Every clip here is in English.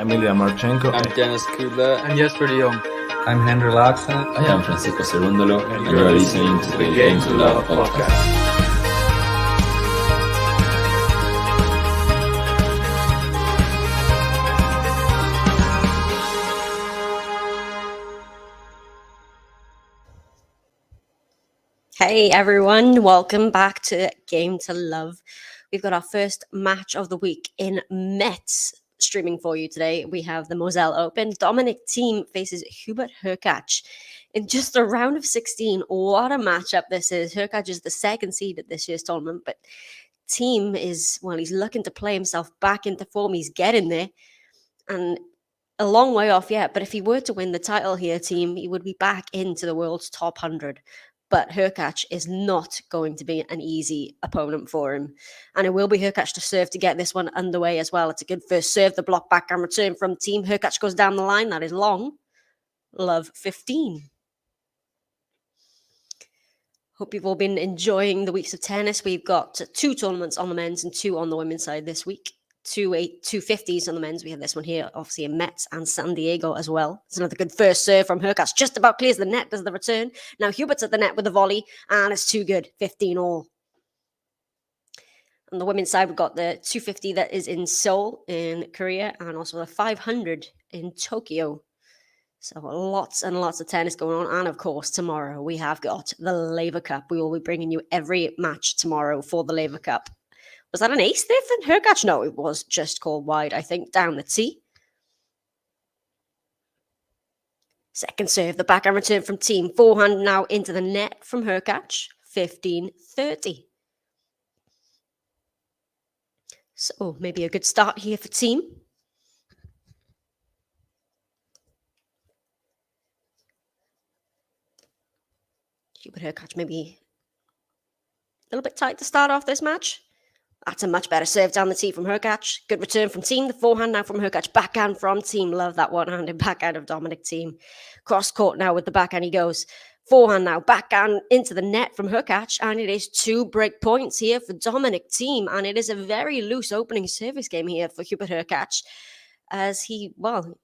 I'm Ilya Marchenko. I'm Dennis Kudla. I'm Jesper de Jong. I'm Henry Laaksen. I am Francisco Cerundolo, and you are listening to the Game to Love podcast. Hey everyone, welcome back to Game to Love. We've got our first match of the week in Metz streaming for you today. We have the Metz Open. Dominic THIEM faces Hubert HURKACZ in just a round of 16. What a matchup this is. HURKACZ is the second seed at this year's tournament, but THIEM is, well, he's looking to play himself back into form. He's getting there and a long way off yet, but if he were to win the title here, THIEM, he would be back into the world's top 100. But HURKACZ is not going to be an easy opponent for him. And it will be HURKACZ to serve to get this one underway as well. It's a good first serve, the block back and return from THIEM. HURKACZ goes down the line. That is long. Love 15. Hope you've all been enjoying the weeks of tennis. We've got 2 tournaments on the men's and 2 on the women's side this week. 250s on the men's. We have this one here, obviously in Metz and San Diego as well. It's another good first serve from HURKACZ. Just about clears the net, does the return. Now Hubert's at the net with the volley, and it's too good. 15 all. On the women's side, we've got the 250 that is in Seoul in Korea, and also the 500 in Tokyo. So lots and lots of tennis going on. And of course, tomorrow we have got the Laver Cup. We will be bringing you every match tomorrow for the Laver Cup. Was that an ace there for HURKACZ? No, it was just called wide, I think, down the tee. Second serve, the backhand return from THIEM. Forehand now into the net from HURKACZ. 15-30. So maybe a good start here for THIEM. Hubert HURKACZ maybe a little bit tight to start off this match. That's a much better serve down the tee from HURKACZ. Good return from THIEM. The forehand now from HURKACZ. Backhand from THIEM. Love that one-handed backhand of Dominic THIEM. Cross court now with the backhand he goes. Forehand now. Backhand into the net from HURKACZ. And it is 2 break points here for Dominic THIEM. And it is a very loose opening service game here for Hubert HURKACZ. As he, well,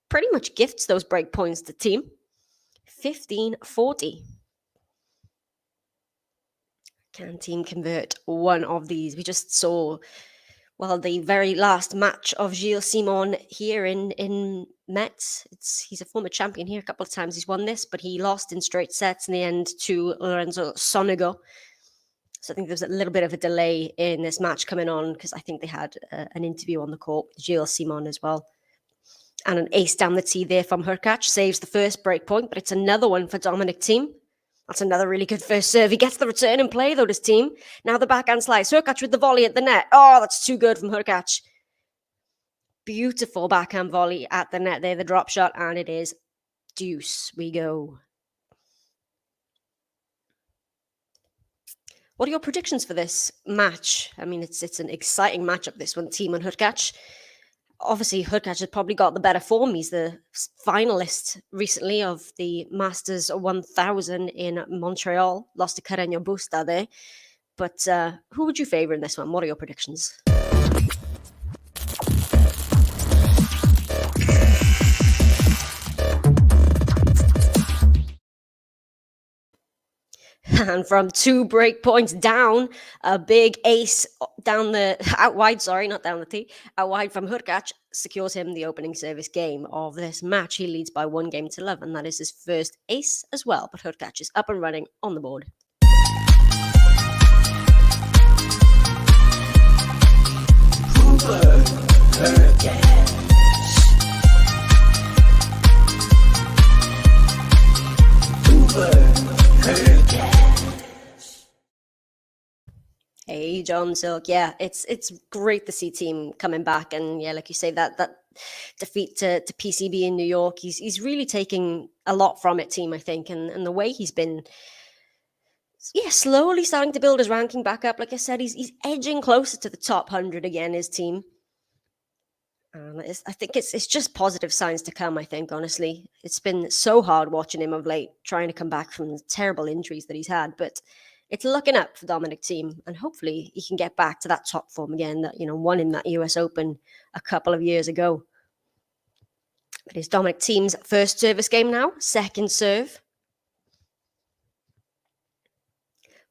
pretty much gifts those break points to THIEM. 15-40. Can THIEM convert one of these? We just saw, well, the very last match of Gilles Simon here in Metz. He's a former champion here. A couple of times he's won this, but he lost in straight sets in the end to Lorenzo Sonego. So I think there's a little bit of a delay in this match coming on because I think they had an interview on the court with Gilles Simon as well. And an ace down the tee there from HURKACZ. Saves the first break point, but it's another one for Dominic THIEM. That's another really good first serve. He gets the return in play, though, this THIEM. Now the backhand slice. HURKACZ with the volley at the net. Oh, that's too good from HURKACZ. Beautiful backhand volley at the net there, the drop shot, and it is deuce. We go. What are your predictions for this match? I mean, it's an exciting matchup, this one, THIEM and HURKACZ. Obviously, HURKACZ has probably got the better form. He's the finalist recently of the Masters 1000 in Montreal. Lost to Carreño Busta there. But who would you favour in this one? What are your predictions? And from 2 break points down, a big ace out wide from HURKACZ secures him the opening service game of this match. He leads by 1 game to 11. That is his first ace as well, but HURKACZ is up and running on the board. Hey, John Silk. Yeah, it's great to see THIEM coming back, and yeah, like you say, that defeat to PCB in New York, he's really taking a lot from it, THIEM, I think, and the way he's been, slowly starting to build his ranking back up. Like I said, he's edging closer to the top 100 again, his THIEM. I think it's just positive signs to come, I think, honestly. It's been so hard watching him of late, trying to come back from the terrible injuries that he's had, but it's looking up for Dominic THIEM, and hopefully he can get back to that top form again that, won in that US Open a couple of years ago. It is Dominic Thiem's first service game now, second serve.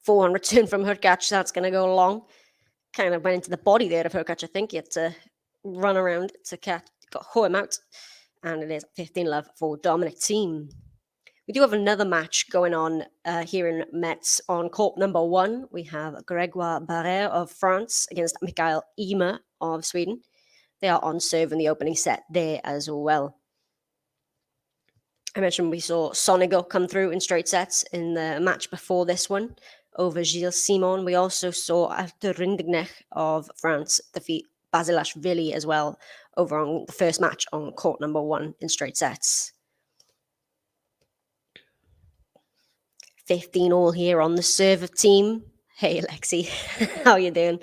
Forehand return from HURKACZ, that's going to go long. Kind of went into the body there of HURKACZ, I think. He had to run around to hoe him out. And it is 15-love for Dominic Thiem. We do have another match going on here in Metz on court number 1. We have Grégoire Barrère of France against Mikael Ymer of Sweden. They are on serve in the opening set there as well. I mentioned we saw Sonigo come through in straight sets in the match before this one over Gilles Simon. We also saw Arthur Rinderknecht of France defeat Basilashvili as well over on the first match on court number 1 in straight sets. 15 all here on the serve of Thiem. Hey, Lexi, how you doing?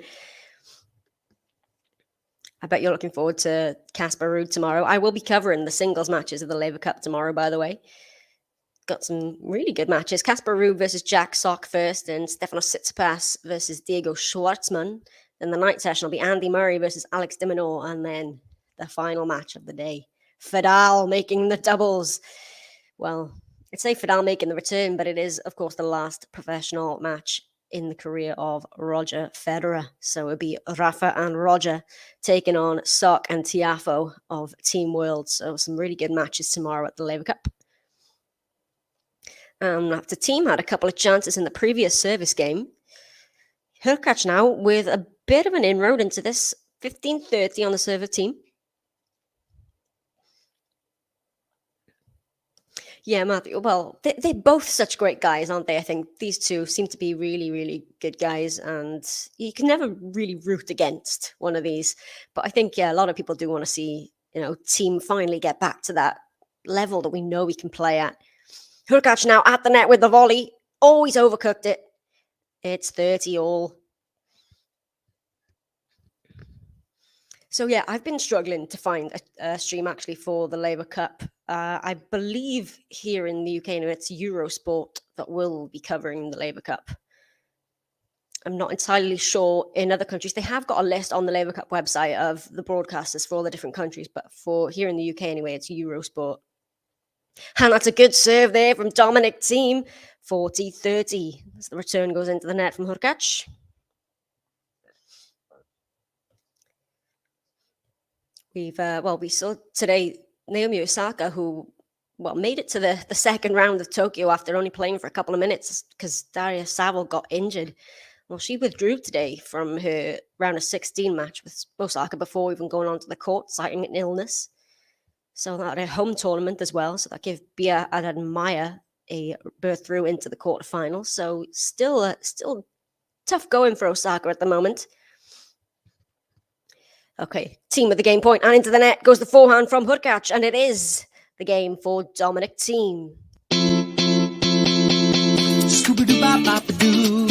I bet you're looking forward to Casper Ruud tomorrow. I will be covering the singles matches of the Laver Cup tomorrow, by the way. Got some really good matches. Casper Ruud versus Jack Sock first, and Stefanos Tsitsipas versus Diego Schwartzman. Then the night session will be Andy Murray versus Alex de Minaur, and then the final match of the day. Fedal making the doubles. Well, I'd say Fedal making the return, but it is, of course, the last professional match in the career of Roger Federer. So it'd be Rafa and Roger taking on Sock and Tiafoe of Team World. So some really good matches tomorrow at the Laver Cup. After Thiem had a couple of chances in the previous service game, HURKACZ now with a bit of an inroad into this. 15-30 on the serve of Thiem. Yeah, Matthew. Well, they're both such great guys, aren't they? I think these two seem to be really, really good guys, and you can never really root against one of these. But I think, yeah, a lot of people do want to see, Thiem finally get back to that level that we know he can play at. HURKACZ now at the net with the volley. Always overcooked it. It's 30 all. So, yeah, I've been struggling to find a stream actually for the Laver Cup. I believe here in the UK, it's Eurosport that will be covering the Laver Cup. I'm not entirely sure in other countries. They have got a list on the Laver Cup website of the broadcasters for all the different countries, but for here in the UK anyway, it's Eurosport. And that's a good serve there from Dominic Thiem. 40-30 as the return goes into the net from HURKACZ. We saw today Naomi Osaka, who made it to the second round of Tokyo after only playing for a couple of minutes because Daria Saville got injured. Well, she withdrew today from her round of 16 match with Osaka before even going onto the court, citing an illness. So that a home tournament as well. So that gave Bia Adadmaya a berth through into the quarterfinals. So still tough going for Osaka at the moment. Okay, Thiem with the game point, and into the net goes the forehand from HURKACZ, and it is the game for Dominic Thiem. Scooby-Doo-Bop-Bop-A-Doo,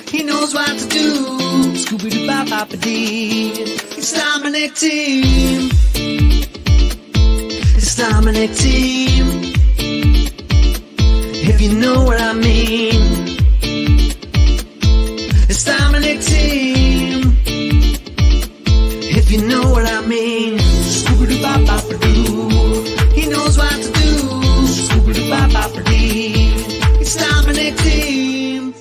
he knows what to do. Scooby-Doo-Bop-Bop-A-Dee, it's Dominic Thiem. It's Dominic Thiem, if you know what I mean. It's Dominic Thiem, if you know what I mean. Scooby-Doo-Bop-Bop-A-Doo, he knows what to do. Scooby-Doo-Bop-Bop-A-Dee, it's Dominic Thiem.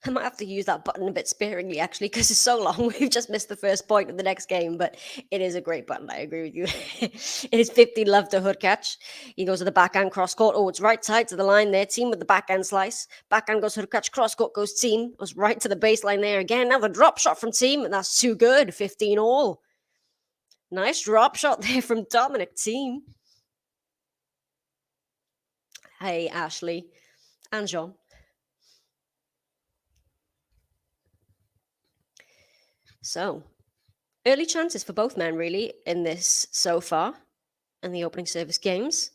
I might have to use that button a bit sparingly, actually, because it's so long. We've just missed the first point of the next game, but it is a great button. I agree with you. It is 15-love to HURKACZ. He goes to the backhand cross court. Oh, it's right side to the line there. Thiem with the backhand slice. Backhand goes HURKACZ. Cross court goes Thiem. Goes right to the baseline there again. Now the drop shot from Thiem, and that's too good. 15 all. Nice drop shot there from Dominic Thiem. Hey, Ashley and Jean. So, early chances for both men, really, in this so far, in the opening service games.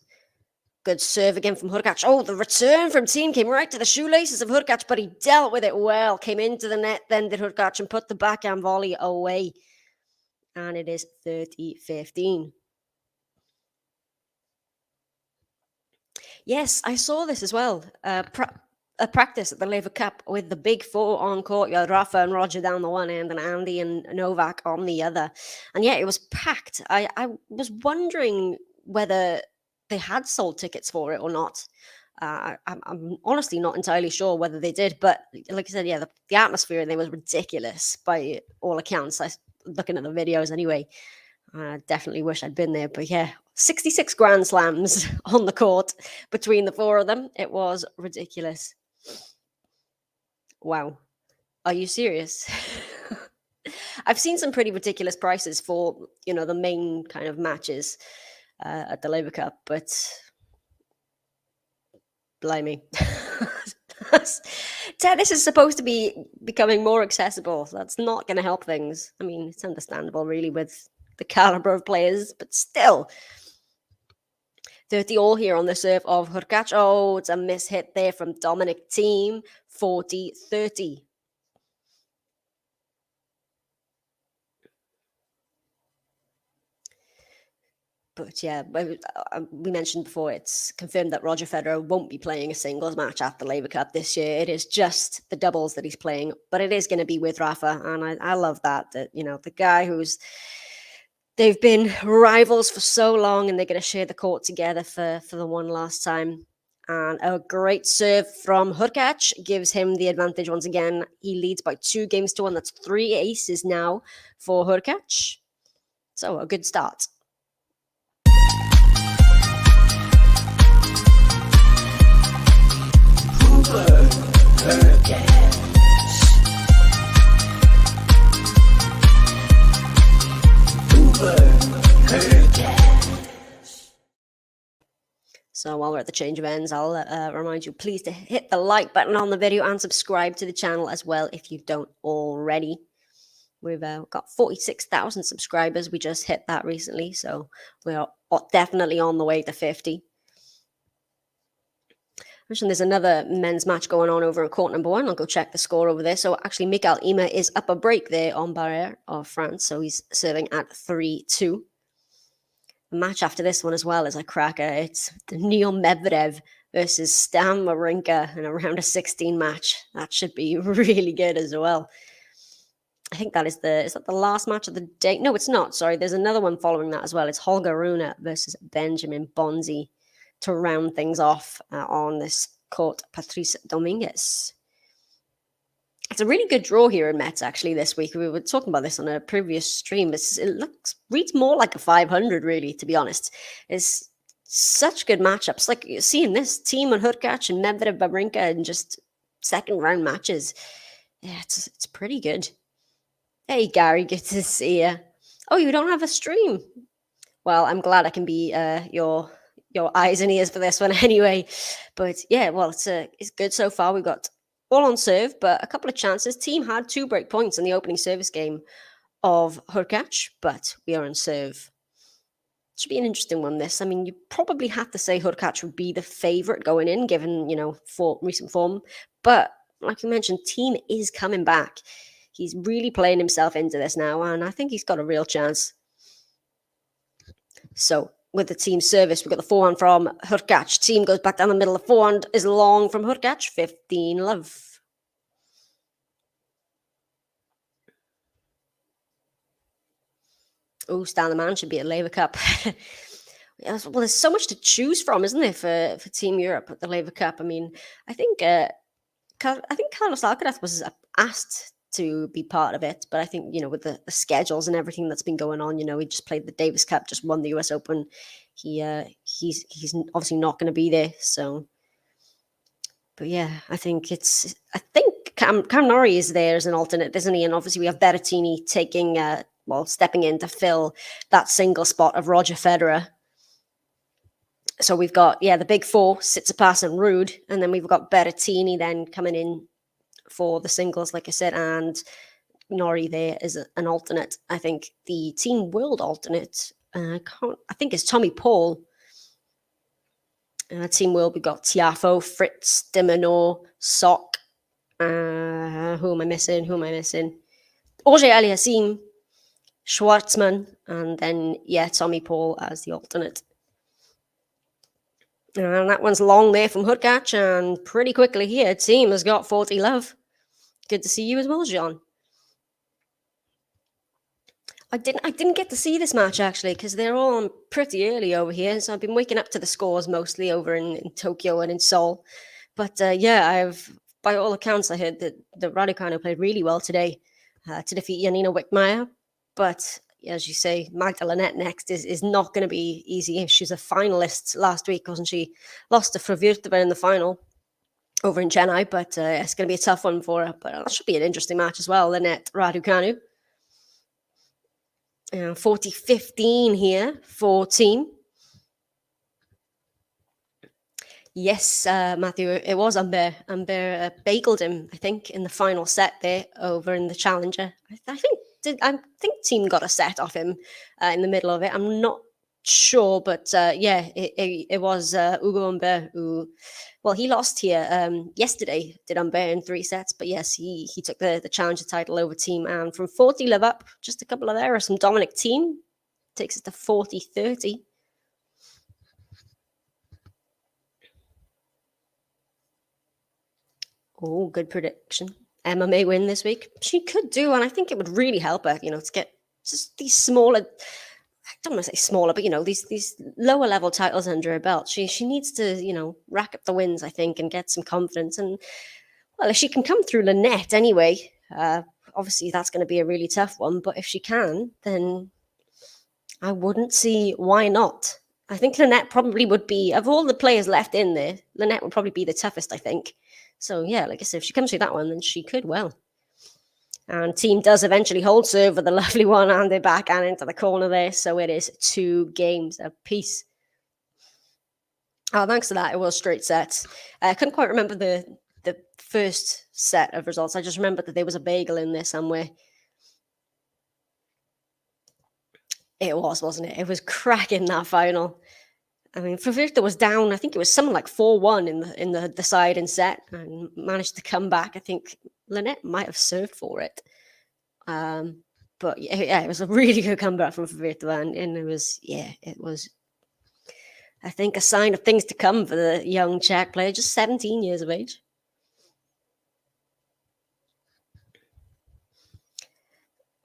Good serve again from HURKACZ. Oh, the return from Thiem came right to the shoelaces of HURKACZ, but he dealt with it well. Came into the net, then did HURKACZ, and put the backhand volley away. And it is 30-15. Yes, I saw this as well. a practice at the Laver Cup with the big four on court. You had Rafa and Roger down the one end and Andy and Novak on the other. And yeah, it was packed. I was wondering whether they had sold tickets for it or not. I'm honestly not entirely sure whether they did, but like I said, yeah, the atmosphere in there was ridiculous by all accounts. Looking at the videos anyway, I definitely wish I'd been there. But yeah, 66 Grand Slams on the court between the four of them. It was ridiculous. Wow. Are you serious? I've seen some pretty ridiculous prices for, the main kind of matches at the Laver Cup, but blimey. Tennis is supposed to be becoming more accessible. So that's not going to help things. I mean, it's understandable, really, with the caliber of players, but still. 30 all here on the serve of HURKACZ. Oh, it's a miss hit there from Dominic THIEM. 40-30. But yeah, we mentioned before, it's confirmed that Roger Federer won't be playing a singles match at the Laver Cup this year. It is just the doubles that he's playing, but it is going to be with Rafa. And I love that, the guy they've been rivals for so long and they're going to share the court together for the one last time. And a great serve from HURKACZ gives him the advantage once again. He leads by 2-1. That's 3 aces now for HURKACZ. So a good start. So while we're at the change of ends, I'll remind you, please, to hit the like button on the video and subscribe to the channel as well if you don't already. We've got 46,000 subscribers. We just hit that recently, so we are definitely on the way to 50. Mentioned there's another men's match going on over in court number 1. I'll go check the score over there. So actually, Mikael Ymer is up a break there on Barrère of France. So he's serving at 3-2. The match after this one as well is a cracker. It's Daniil Medvedev versus Stan Wawrinka in a round of 16 match. That should be really good as well. I think is that the last match of the day? No, it's not. Sorry, there's another one following that as well. It's Holger Rune versus Benjamin Bonzi to round things off on this court, Patrice Dominguez. It's a really good draw here in Metz, actually, this week. We were talking about this on a previous stream. It reads more like a 500, really, to be honest. It's such good matchups. Like, you're seeing this Thiem and HURKACZ and Medvedev Wawrinka in just second round matches. Yeah, it's pretty good. Hey, Gary, good to see you. Oh, you don't have a stream? Well, I'm glad I can be your eyes and ears for this one anyway. But yeah, well, it's good so far. We've got all on serve, but a couple of chances. Thiem had 2 break points in the opening service game of HURKACZ, but we are on serve. Should be an interesting one, this. I mean, you probably have to say HURKACZ would be the favourite going in, given, for recent form. But like you mentioned, Thiem is coming back. He's really playing himself into this now, and I think he's got a real chance. So, with the Thiem service, we've got the forehand from HURKACZ. Thiem goes back down the middle. The forehand is long from HURKACZ. 15-love. Oh, Stan the Man should be at Laver Cup. Well, there's so much to choose from, isn't there, for Team Europe at the Laver Cup? I mean, I think Carlos Alcaraz was asked to be part of it, but I think, with the schedules and everything that's been going on, he just played the Davis Cup, just won the US Open. He's obviously not going to be there. So, but yeah, I think Cam Norrie is there as an alternate, isn't he? And obviously we have Berrettini stepping in to fill that single spot of Roger Federer. So we've got, the big four, Tsitsipas and Ruud, and then we've got Berrettini then coming in for the singles, like I said, and Norrie there is an alternate. I think the Team World alternate, I think it's Tommy Paul. Team World, we've got Tiafoe, Fritz, Dimonor, Sock. Who am I missing? Auger Aliassime, Schwartzman, and then, Tommy Paul as the alternate. And that one's long there from HURKACZ, and pretty quickly here, Thiem has got 40 love. Good to see you as well, John. I didn't get to see this match actually because they're all on pretty early over here. So I've been waking up to the scores mostly over in Tokyo and in Seoul. But by all accounts, I heard that the Raducanu played really well today to defeat Janina Wickmeyer. But as you say, Magda Linette next is not going to be easy. She was a finalist last week, wasn't she? Lost to Fravirtova in the final over in Chennai, but it's going to be a tough one for her. But that should be an interesting match as well, Linette Raducanu. 40-15 here for Thiem. Yes, Matthew, it was Hubert. Hubert bageled him, I think, in the final set there over in the Challenger. I think Thiem got a set off him in the middle of it. I'm not sure, but it was Hugo Humbert who, well, he lost here yesterday, did Humbert in 3 sets, but yes, he took the Challenger title over Thiem, and from 40 love up, just a couple of errors from Dominic Thiem, takes it to 40-30. Oh, good prediction. Emma may win this week. She could do, and I think it would really help her, to get just these smaller, I don't want to say smaller, but, these lower level titles under her belt. She needs to, rack up the wins, I think, and get some confidence. And, well, if she can come through Linette anyway, obviously that's going to be a really tough one. But if she can, then I wouldn't see why not. I think Linette probably would be, of all the players left in there, Linette would probably be the toughest, I think. So, yeah, like I said, if she comes through that one, then she could well. And Thiem does eventually hold serve with a lovely one-handed backhand into the corner there. So it is 2 games apiece. Oh, thanks to that, it was straight sets. I couldn't quite remember the first set of results. I just remembered that there was a bagel in there somewhere. It was, wasn't it? It was cracking, that final. I mean, Fravirtova was down, I think it was something like 4-1 in the deciding set, and managed to come back. I think Linette might have served for it. But yeah, it was a really good comeback from Fravirtova, and it was, I think, a sign of things to come for the young Czech player, just 17 years of age.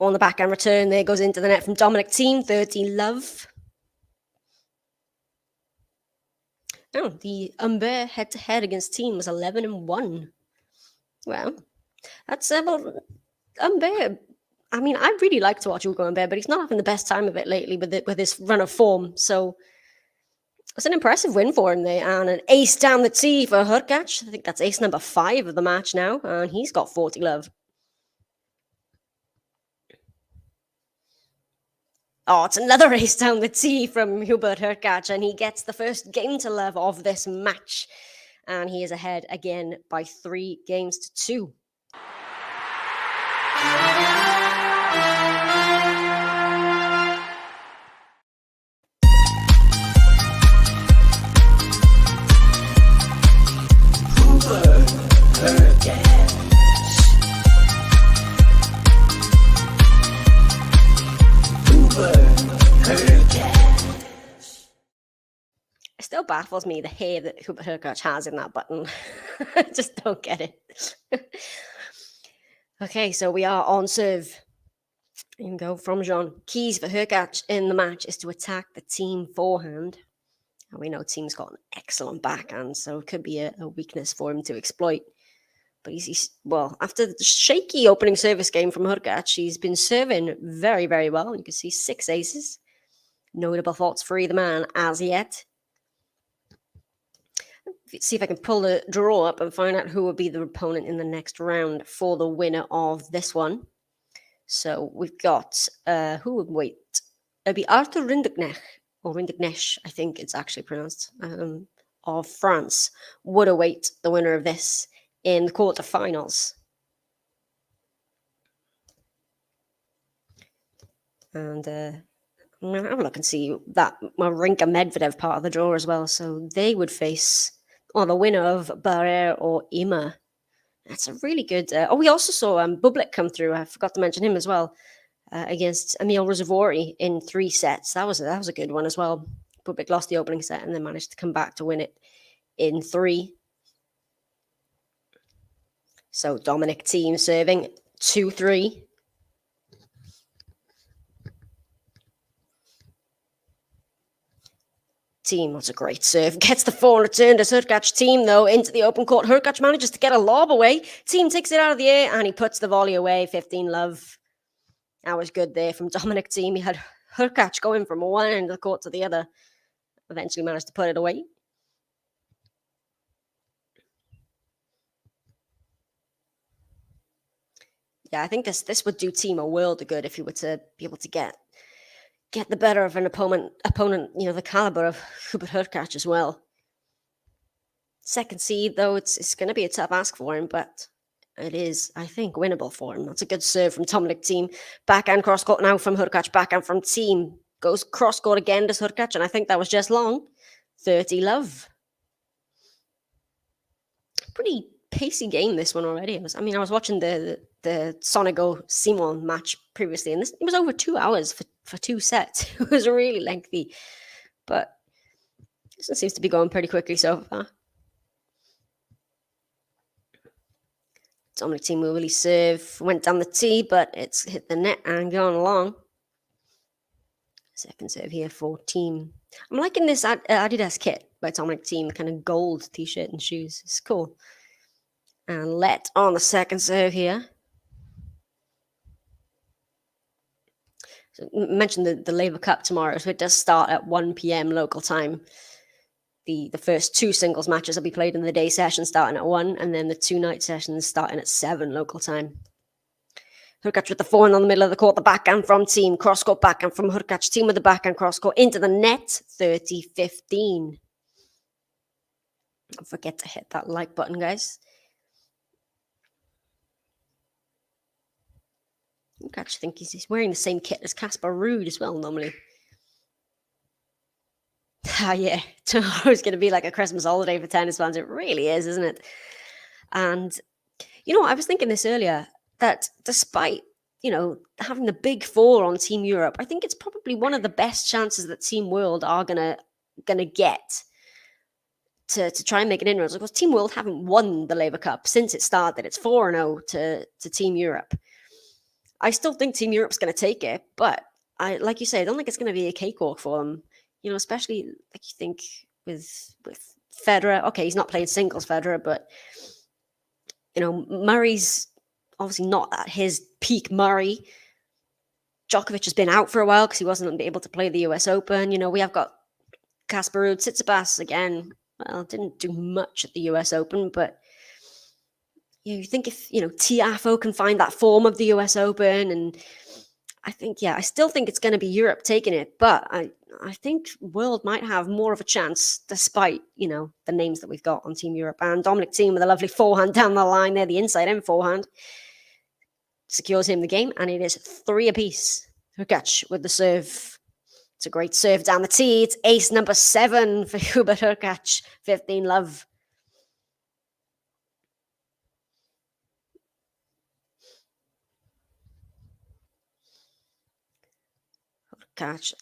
On the backhand return, there goes into the net from Dominic Thiem, 30 love. Oh, the Humbert head-to-head against Thiem was 11-1. Well, that's Humbert. I mean, I really like to watch Hugo Humbert, but he's not having the best time of it lately with this run of form. So it's an impressive win for him there, and an ace down the tee for HURKACZ. I think that's ace number 5 of the match now, and he's got 40 love. Oh, it's another ace down the tee from Hubert HURKACZ, and he gets the first game to love of this match. And he is ahead again by 3 games to 2. It still baffles me the hair that Hubert HURKACZ has in that button. I just don't get it. Okay, so we are on serve. You can go from Jean. Keys for HURKACZ in the match is to attack the Thiem forehand. And we know Thiem's got an excellent backhand, so it could be a weakness for him to exploit. But well, after the shaky opening service game from HURKACZ, he's been serving very, very well. You can see 6 aces. No double faults for either man as yet. Let's see if I can pull the draw up and find out who will be the opponent in the next round for the winner of this one. So we've got, who would wait? It'll be Arthur Rinderknecht, or Rinderknecht, I think it's actually pronounced, of France, would await the winner of this in the quarterfinals. And I'm going to have a look and see that Wawrinka Medvedev part of the draw as well. So they would face the winner of Barrère or Ima. That's a really good... we also saw Bublik come through. I forgot to mention him as well. Against Emil Rozvori in 3 sets. That was a good one as well. Hubert lost the opening set and then managed to come back to win it in 3. So Dominic THIEM serving 2-3. THIEM, that's a great serve. Gets the 4 return to HURKACZ. THIEM, though, into the open court. HURKACZ manages to get a lob away. THIEM takes it out of the air and he puts the volley away. 15-love. That was good there from Dominic THIEM. He had HURKACZ going from one end of the court to the other. Eventually managed to put it away. Yeah, I think this would do THIEM a world of good if he were to be able to get the better of an opponent, the caliber of Hubert HURKACZ as well. Second seed, though, it's going to be a tough ask for him, but it is, I think, winnable for him. That's a good serve from Dominic THIEM. Backhand cross court now from HURKACZ. Backhand from THIEM. Goes cross court again to HURKACZ, and I think that was just long. 30-love. Pretty pacey game, this one already. I was watching the Sonego Simon match previously, and it was over 2 hours for 2 sets. It was really lengthy, but this one seems to be going pretty quickly so far. Dominic THIEM will really serve. Went down the tee, but it's hit the net and gone along. Second serve here for THIEM. I'm liking this Adidas kit by Dominic THIEM, kind of gold t-shirt and shoes. It's cool. And let on the second serve here. So mentioned the Labour Cup tomorrow, so it does start at 1 p.m. local time. The first 2 singles matches will be played in the day session starting at 1, and then the 2 night sessions starting at 7 local time. HURKACZ with the forehand on the middle of the court, the backhand from THIEM, cross court backhand from HURKACZ. THIEM with the backhand cross court into the net, 30-15. Don't forget to hit that like button, guys. I think he's wearing the same kit as Casper Ruud as well, normally. Yeah, tomorrow's going to be like a Christmas holiday for tennis fans. It really is, isn't it? And, I was thinking this earlier, that despite, having the big 4 on Team Europe, I think it's probably one of the best chances that Team World are gonna get to try and make an inroads. Because Team World haven't won the Labour Cup since it started. It's 4-0 to Team Europe. I still think Team Europe's going to take it, but like you say, I don't think it's going to be a cakewalk for them. Especially like you think with Federer. Okay, he's not playing singles, Federer, but Murray's obviously not at his peak. Murray, Djokovic has been out for a while because he wasn't able to play the US Open. We have got Casper Ruud, Tsitsipas again. Well, didn't do much at the US Open, but you think if Tiafoe can find that form of the US Open, and I still think it's going to be Europe taking it, but I think World might have more of a chance despite, the names that we've got on Team Europe. And Dominic THIEM with a lovely forehand down the line there, the inside end forehand, secures him the game, and it is 3 apiece. HURKACZ with the serve. It's a great serve down the tee. It's ace number 7 for Hubert HURKACZ, 15-love. HURKACZ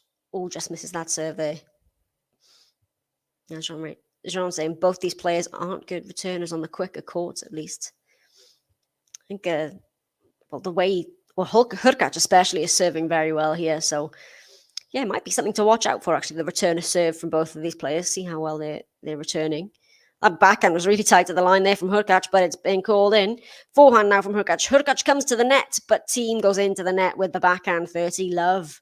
just misses that serve there. As Jean saying, both these players aren't good returners on the quicker courts, at least. I think, HURKACZ especially is serving very well here. So, yeah, it might be something to watch out for, actually, the return of serve from both of these players. See how well they're returning. That backhand was really tight to the line there from HURKACZ, but it's been called in. Forehand now from HURKACZ. HURKACZ comes to the net, but THIEM goes into the net with the backhand, 30-love.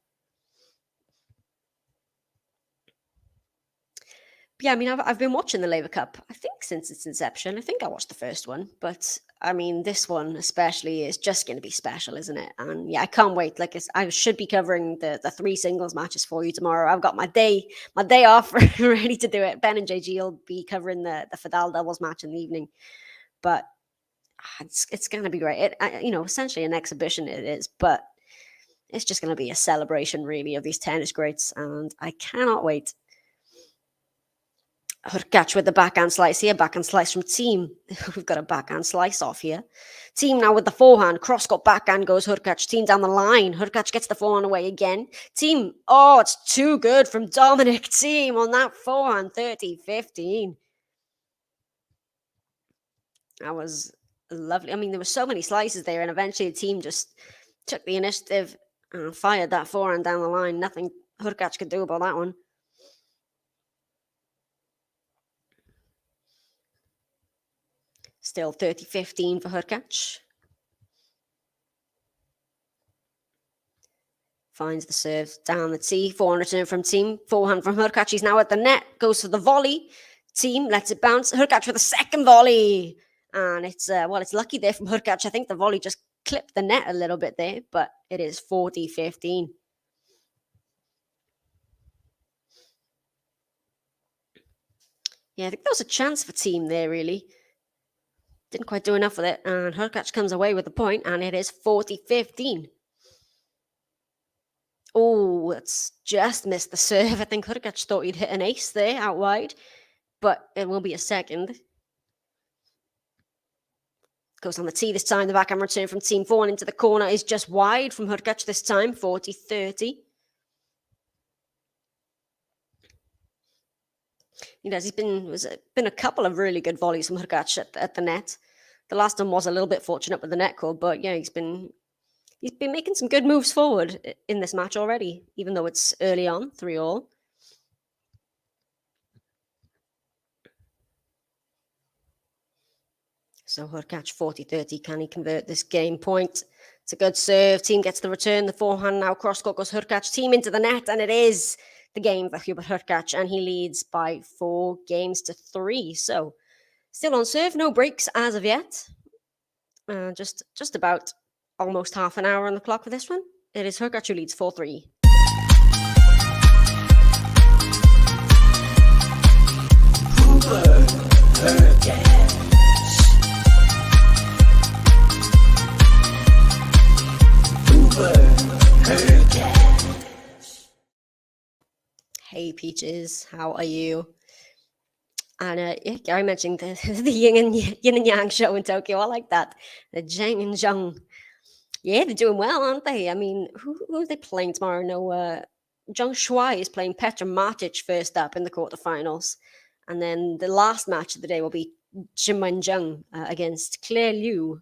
Yeah, I've been watching the Labour Cup, I think, since its inception. I think I watched the first one, but this one especially is just going to be special, isn't it? And yeah, I can't wait. I should be covering the 3 singles matches for you tomorrow. I've got my day off ready to do it. Ben and JG will be covering the Fadal doubles match in the evening, but it's going to be great. Essentially an exhibition it is, but it's just going to be a celebration, really, of these tennis greats, and I cannot wait. HURKACZ with the backhand slice here. Backhand slice from Thiem. We've got a backhand slice off here. Thiem now with the forehand. Cross-court backhand goes HURKACZ. Thiem down the line. HURKACZ gets the forehand away again. Thiem. Oh, it's too good from Dominic THIEM on that forehand. 30-15. That was lovely. I mean, there were so many slices there, and eventually the Thiem just took the initiative and fired that forehand down the line. Nothing HURKACZ could do about that one. Still 30-15 for HURKACZ. Finds the serve down the tee. Forehand return from Thiem. Forehand from HURKACZ. He's now at the net. Goes for the volley. Thiem lets it bounce. HURKACZ with a second volley. And it's lucky there from HURKACZ. I think the volley just clipped the net a little bit there, but it is 40-15. Yeah, I think there was a chance for Thiem there, really. Didn't quite do enough with it, and HURKACZ comes away with the point, and it is 40-15. Oh, it's just missed the serve. I think HURKACZ thought he'd hit an ace there out wide, but it will be a second. Goes on the tee this time. The backhand return from Thiem. Forehand into the corner is just wide from HURKACZ this time, 40-30. There's been a couple of really good volleys from HURKACZ at the net. The last one was a little bit fortunate with the net call, but yeah, he's been making some good moves forward in this match already, even though it's early on, 3-all. So HURKACZ 40-30. Can he convert this game point? It's a good serve. Thiem gets the return. The forehand now cross-court goes HURKACZ. Thiem into the net, and it is the game for Hubert HURKACZ, and he leads by 4-3. So still on serve, no breaks as of yet. Just about almost half an hour on the clock for this one. It is HURKACZ who leads 4-3. Hubert HURKACZ. Hey Peaches, how are you? And yeah, Gary mentioned the yin and yang show in Tokyo. I like that. The Zheng and Zheng. Yeah, they're doing well, aren't they? I mean, who are they playing tomorrow? No, Zheng Shuai is playing Petra Martic first up in the quarterfinals. And then the last match of the day will be Qinwen Zheng against Claire Liu.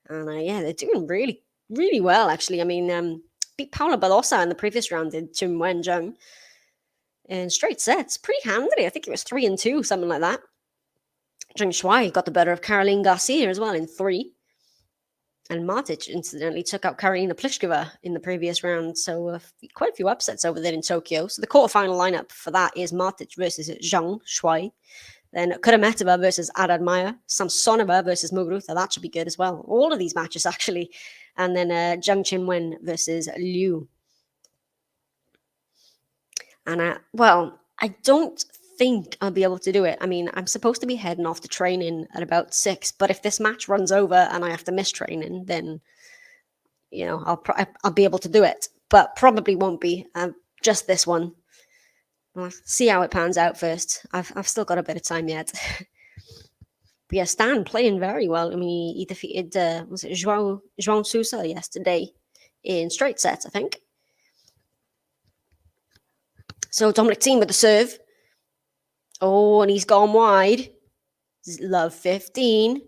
And yeah, they're doing really, really well, actually. I mean, beat Paula Balosa in the previous round in Qinwen Zheng. In straight sets, pretty handily. I think it was 3-2, something like that. Zheng Shuai got the better of Caroline Garcia as well in 3. And Martic, incidentally, took out Karolina Pliskova in the previous round. So quite a few upsets over there in Tokyo. So the quarterfinal lineup for that is Martic versus Zheng Shuai. Then Kudermetova versus Arad Maya. Samsonova versus Muguruza. That should be good as well. All of these matches, actually. And then Zheng Qinwen versus Liu. And I don't think I'll be able to do it. I mean, I'm supposed to be heading off to training at about 6, but if this match runs over and I have to miss training, then, you know, I'll be able to do it, but probably won't be just this one. I'll see how it pans out first. I've still got a bit of time yet. But yeah, Stan playing very well. I mean, he defeated, was it João Sousa yesterday in straight sets, I think. So Dominic THIEM with the serve. Oh, and he's gone wide. Love 15.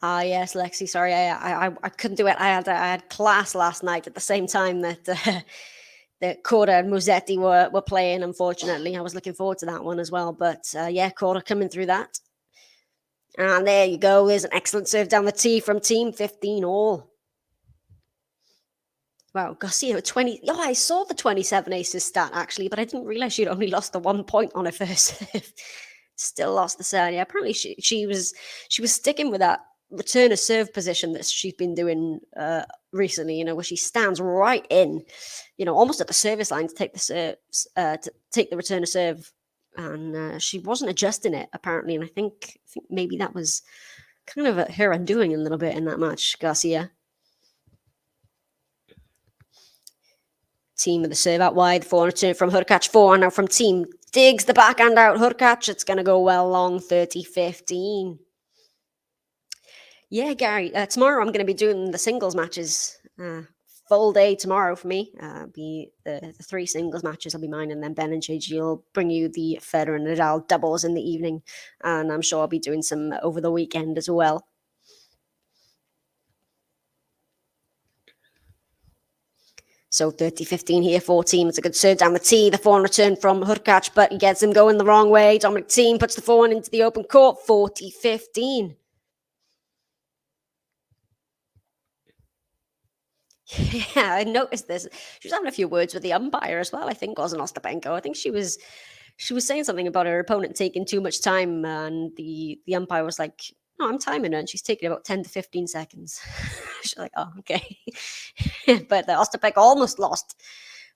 Yes, Lexi. Sorry, I couldn't do it. I had class last night at the same time that that Cora and Musetti were playing. Unfortunately, I was looking forward to that one as well. But yeah, Cora coming through that. And there you go. There's an excellent serve down the tee from THIEM. 15-all. Wow, Garcia 20. Oh, I saw the 27 aces stat actually, but I didn't realize she'd only lost the 1 point on her first serve. Still lost the serve. Yeah, apparently she was sticking with that return a serve position that she's been doing recently. You know, where she stands right in, you know, almost at the service line to take the serves, to take the return a serve, and she wasn't adjusting it apparently. And I think maybe that was kind of her undoing a little bit in that match, Garcia. Team with the serve out wide. Forehand return from HURKACZ. Forehand now from Team. Digs the backhand out. HURKACZ. It's going to go well long. 30-15. Yeah, Gary. Tomorrow I'm going to be doing the singles matches. Full day tomorrow for me. Be the 3 singles matches will be mine, and then Ben and JG will bring you the Federer and Nadal doubles in the evening, and I'm sure I'll be doing some over the weekend as well. So 30-15 here for Team. It's a good serve down the tee. The forehand return from HURKACZ, but he gets him going the wrong way. Dominic THIEM puts the forehand into the open court. 40-15. Yeah, I noticed this. She was having a few words with the umpire as well, I think, wasn't Ostapenko? I think she was saying something about her opponent taking too much time, and the umpire was like, no, I'm timing her, and she's taking about 10 to 15 seconds. She's like, oh, okay. But Ostapenko almost lost,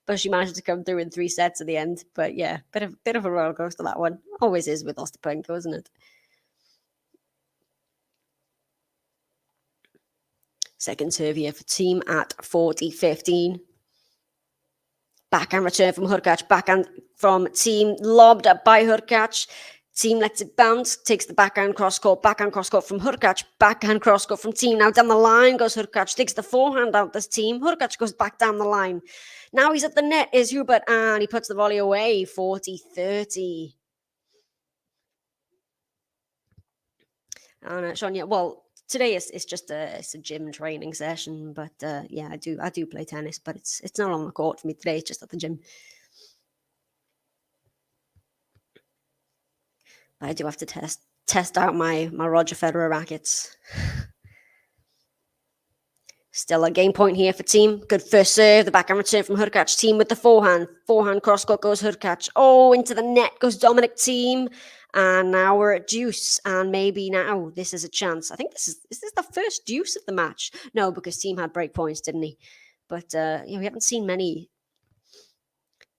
but she managed to come through in 3 sets at the end. But yeah, bit of a roller coaster, that one. Always is with Ostapenko, isn't it? Second serve here for Team at 40-15. Backhand return from HURKACZ. Backhand from Team. Lobbed up by HURKACZ. Team lets it bounce. Takes the backhand cross court. Backhand cross court from HURKACZ. Backhand cross court from Team. Now down the line goes HURKACZ. Takes the forehand out this Team. HURKACZ goes back down the line. Now he's at the net is Hubert, and he puts the volley away. 40-30. And Sonia, well, today it's just a gym training session, but yeah, I do play tennis, but it's not on the court for me today. It's just at the gym. But I do have to test out my Roger Federer rackets. Still a game point here for Team. Good first serve. The backhand return from HURKACZ. Team with the forehand. Forehand cross court goes HURKACZ. Oh, into the net goes Dominic THIEM. And now we're at deuce. And maybe now this is a chance. I think is this the first deuce of the match? No, because Team had break points, didn't he? But yeah, we haven't seen many.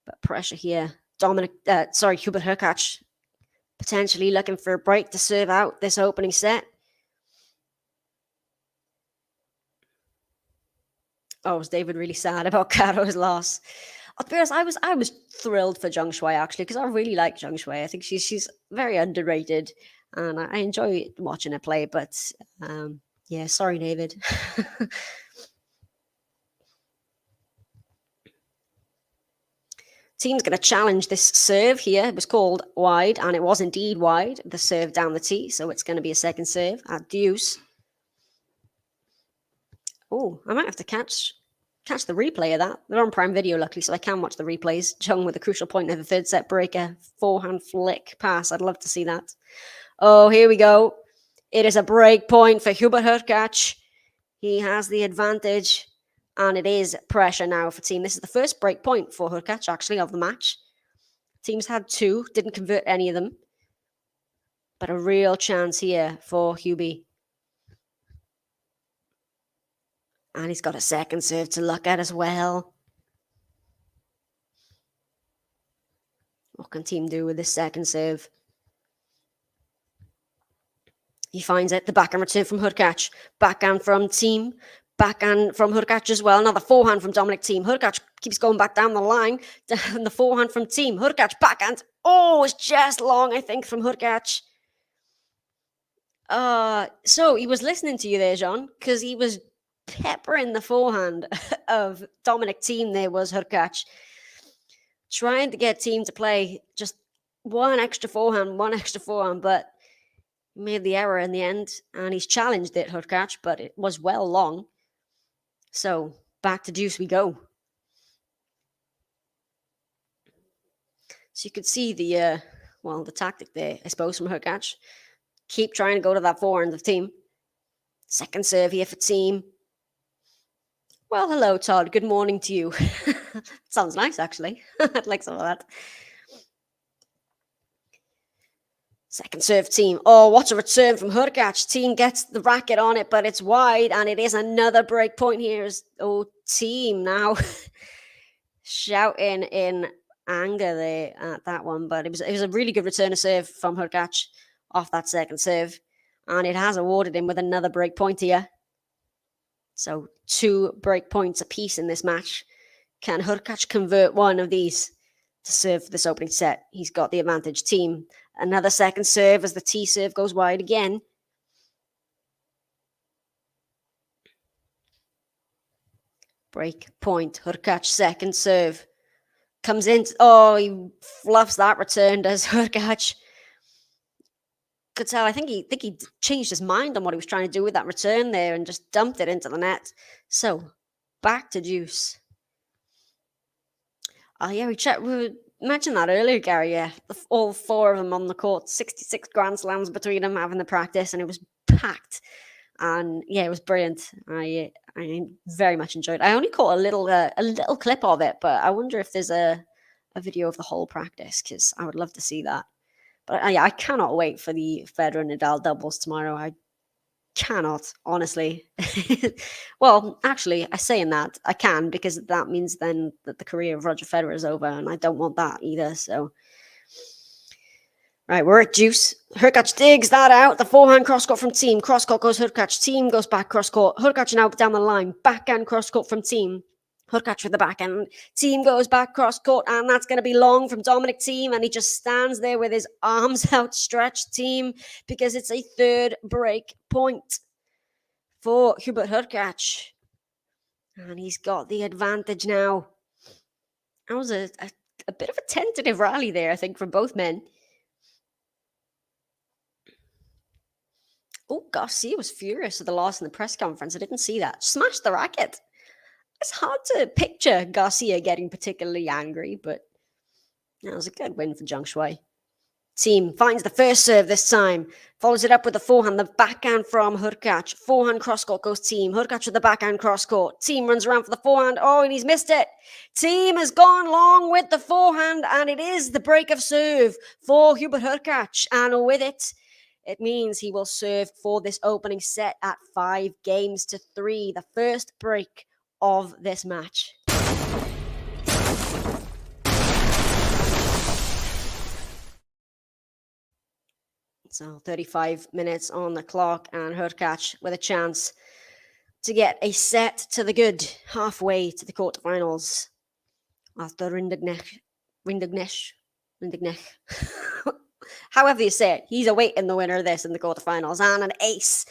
But pressure here. Hubert HURKACZ potentially looking for a break to serve out this opening set. Oh, was David really sad about Caro's loss? I'll be honest, I was thrilled for Zheng Shuai, actually, because I really like Zheng Shuai. I think she's very underrated, and I enjoy watching her play. But yeah, sorry, David. Team's going to challenge this serve here. It was called wide, and it was indeed wide, the serve down the tee. So it's going to be a second serve at deuce. Oh, I might have to catch the replay of that. They're on Prime Video, luckily, so I can watch the replays. Zheng with a crucial point of the third set breaker. Forehand flick pass. I'd love to see that. Oh, here we go. It is a break point for Hubert HURKACZ. He has the advantage, and it is pressure now for Team. This is the first break point for HURKACZ, actually, of the match. Team's had 2, didn't convert any of them. But a real chance here for Hubie. And he's got a second serve to look at as well. What can Team do with this second serve? He finds it. The backhand return from HURKACZ. Backhand from Team. Backhand from HURKACZ as well. Another forehand from Dominic THIEM. HURKACZ keeps going back down the line. And the forehand from Team. HURKACZ backhand. Oh, it's just long, I think, from HURKACZ. So he was listening to you there, John, because he was peppering the forehand of Dominic THIEM. There was HURKACZ trying to get Team to play just one extra forehand, but he made the error in the end, and he's challenged it, HURKACZ, but it was well long. So back to deuce we go. So you could see the tactic there, I suppose, from HURKACZ. Keep trying to go to that forehand of Team. Second serve here for Team. Well, hello, Todd. Good morning to you. Sounds nice, actually. I'd like some of that. Second serve, Team. Oh, what a return from HURKACZ. Team gets the racket on it, but it's wide, and it is another break point here. Team now shouting in anger there at that one, but it was a really good return of serve from HURKACZ off that second serve, and it has awarded him with another break point here. So 2 break points apiece in this match. Can HURKACZ convert one of these to serve for this opening set? He's got the advantage. Team, another second serve as the T serve goes wide again. Break point. HURKACZ second serve. Comes in. Oh, he fluffs that return, does HURKACZ. Could tell. I think he changed his mind on what he was trying to do with that return there and just dumped it into the net. So back to deuce. Oh yeah, we mentioned that earlier, Gary. Yeah, all four of them on the court, 66 Grand Slams between them having the practice, and it was packed. And yeah, it was brilliant. I very much enjoyed it. I only caught a little clip of it, but I wonder if there's a video of the whole practice, because I would love to see that. But yeah, I cannot wait for the Federer Nadal doubles tomorrow. I cannot, honestly. Well, actually, I say in that I can, because that means then that the career of Roger Federer is over, and I don't want that either. So, right, we're at deuce. HURKACZ digs that out. The forehand cross court from Team. Cross court goes HURKACZ. Team goes back cross court. HURKACZ now down the line. Backhand cross court from Team. HURKACZ with the backhand. Team goes back cross court, and that's going to be long from Dominic THIEM, and he just stands there with his arms outstretched, Team, because it's a third break point for Hubert HURKACZ. And he's got the advantage now. That was a bit of a tentative rally there, I think, from both men. Oh, Garcia was furious at the loss in the press conference. I didn't see that. Smashed the racket. It's hard to picture Garcia getting particularly angry, but that was a good win for Zhang Shuai. Team finds the first serve this time. Follows it up with the forehand. The backhand from HURKACZ. Forehand cross court goes Team. HURKACZ with the backhand cross court. Team runs around for the forehand. Oh, and he's missed it. Team has gone long with the forehand, and it is the break of serve for Hubert HURKACZ. And with it, it means he will serve for this opening set at 5-3. The first break of this match. So 35 minutes on the clock, and HURKACZ with a chance to get a set to the good halfway to the quarterfinals after Rindegnech. However you say it, he's awaiting the winner of this in the quarterfinals, and an ace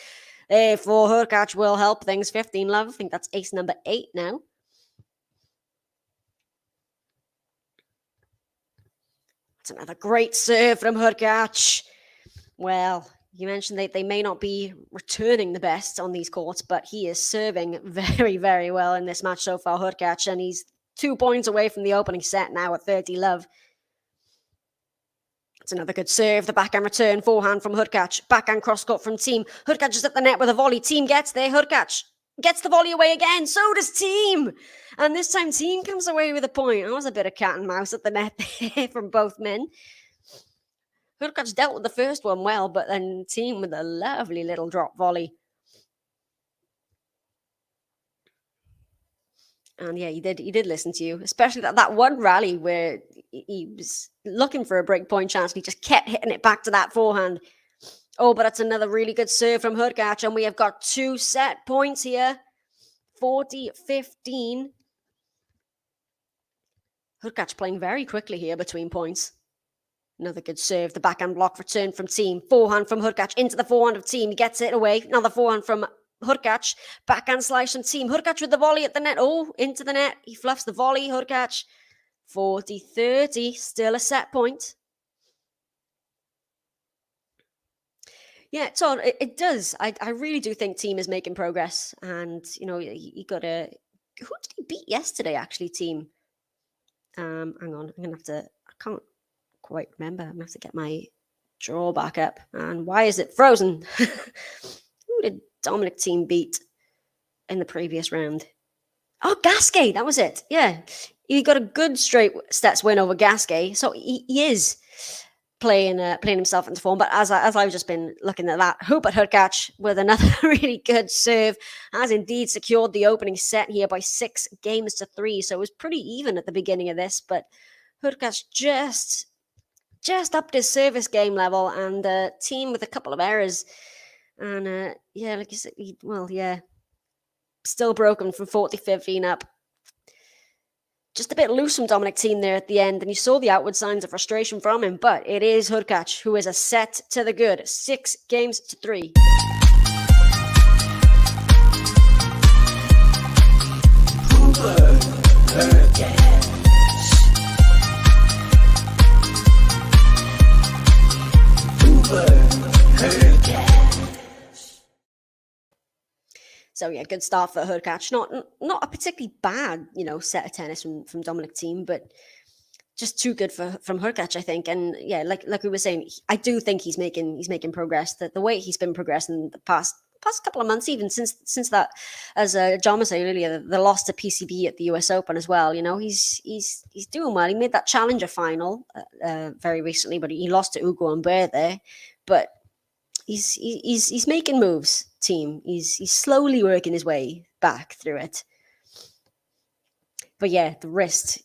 for HURKACZ will help things. 15 love. I think that's ace number 8 now. That's another great serve from HURKACZ. Well, you mentioned they may not be returning the best on these courts, but he is serving very, very well in this match so far, HURKACZ, and he's 2 points away from the opening set now at 30 love. It's another good serve. The backhand return, forehand from HURKACZ. Backhand cross court from Team. HURKACZ is at the net with a volley. Team gets there. HURKACZ gets the volley away again. So does Team. And this time Team comes away with a point. That was a bit of cat and mouse at the net there from both men. HURKACZ dealt with the first one well, but then Team with a lovely little drop volley. And yeah, he did listen to you, especially that one rally where he was looking for a break point chance and he just kept hitting it back to that forehand. Oh, but that's another really good serve from HURKACZ, and we have got 2 set points here. 40-15. HURKACZ playing very quickly here between points. Another good serve. The backhand block return from Team. Forehand from HURKACZ into the forehand of Team. He gets it away. Another forehand from HURKACZ. Backhand slice from Team. HURKACZ with the volley at the net. Oh, into the net. He fluffs the volley. HURKACZ. 40-30. Still a set point. Yeah, so it does. I really do think Team is making progress. And, you know, he got a... Who did he beat yesterday, actually, Team? Hang on. I'm going to have to... I can't quite remember. I'm going to have to get my draw back up. And why is it frozen? Who did Dominic THIEM beat in the previous round? Oh, Gasquet. That was it. Yeah. He got a good straight sets win over Gasquet. So he is playing himself into form. But as I've just been looking at that, Hubert HURKACZ with another really good serve has indeed secured the opening set here by 6-3. So it was pretty even at the beginning of this, but HURKACZ just upped his service game level, and Team with a couple of errors. And yeah, like you said, still broken from 40-15 up. just a bit loose from Dominic Thiem there at the end, and you saw the outward signs of frustration from him, but it is HURKACZ who is a set to the good, 6-3. So yeah, good start for HURKACZ. Not a particularly bad, set of tennis from Dominic Thiem, but just too good from HURKACZ, I think. And yeah, like we were saying, I do think he's making progress. That the way he's been progressing the past couple of months, even since that, as John was saying earlier, the loss to PCB at the US Open as well. He's doing well. He made that challenger final very recently, but he lost to Ugo Humbert there. But he's making moves. Thiem. He's slowly working his way back through it. But yeah, the wrist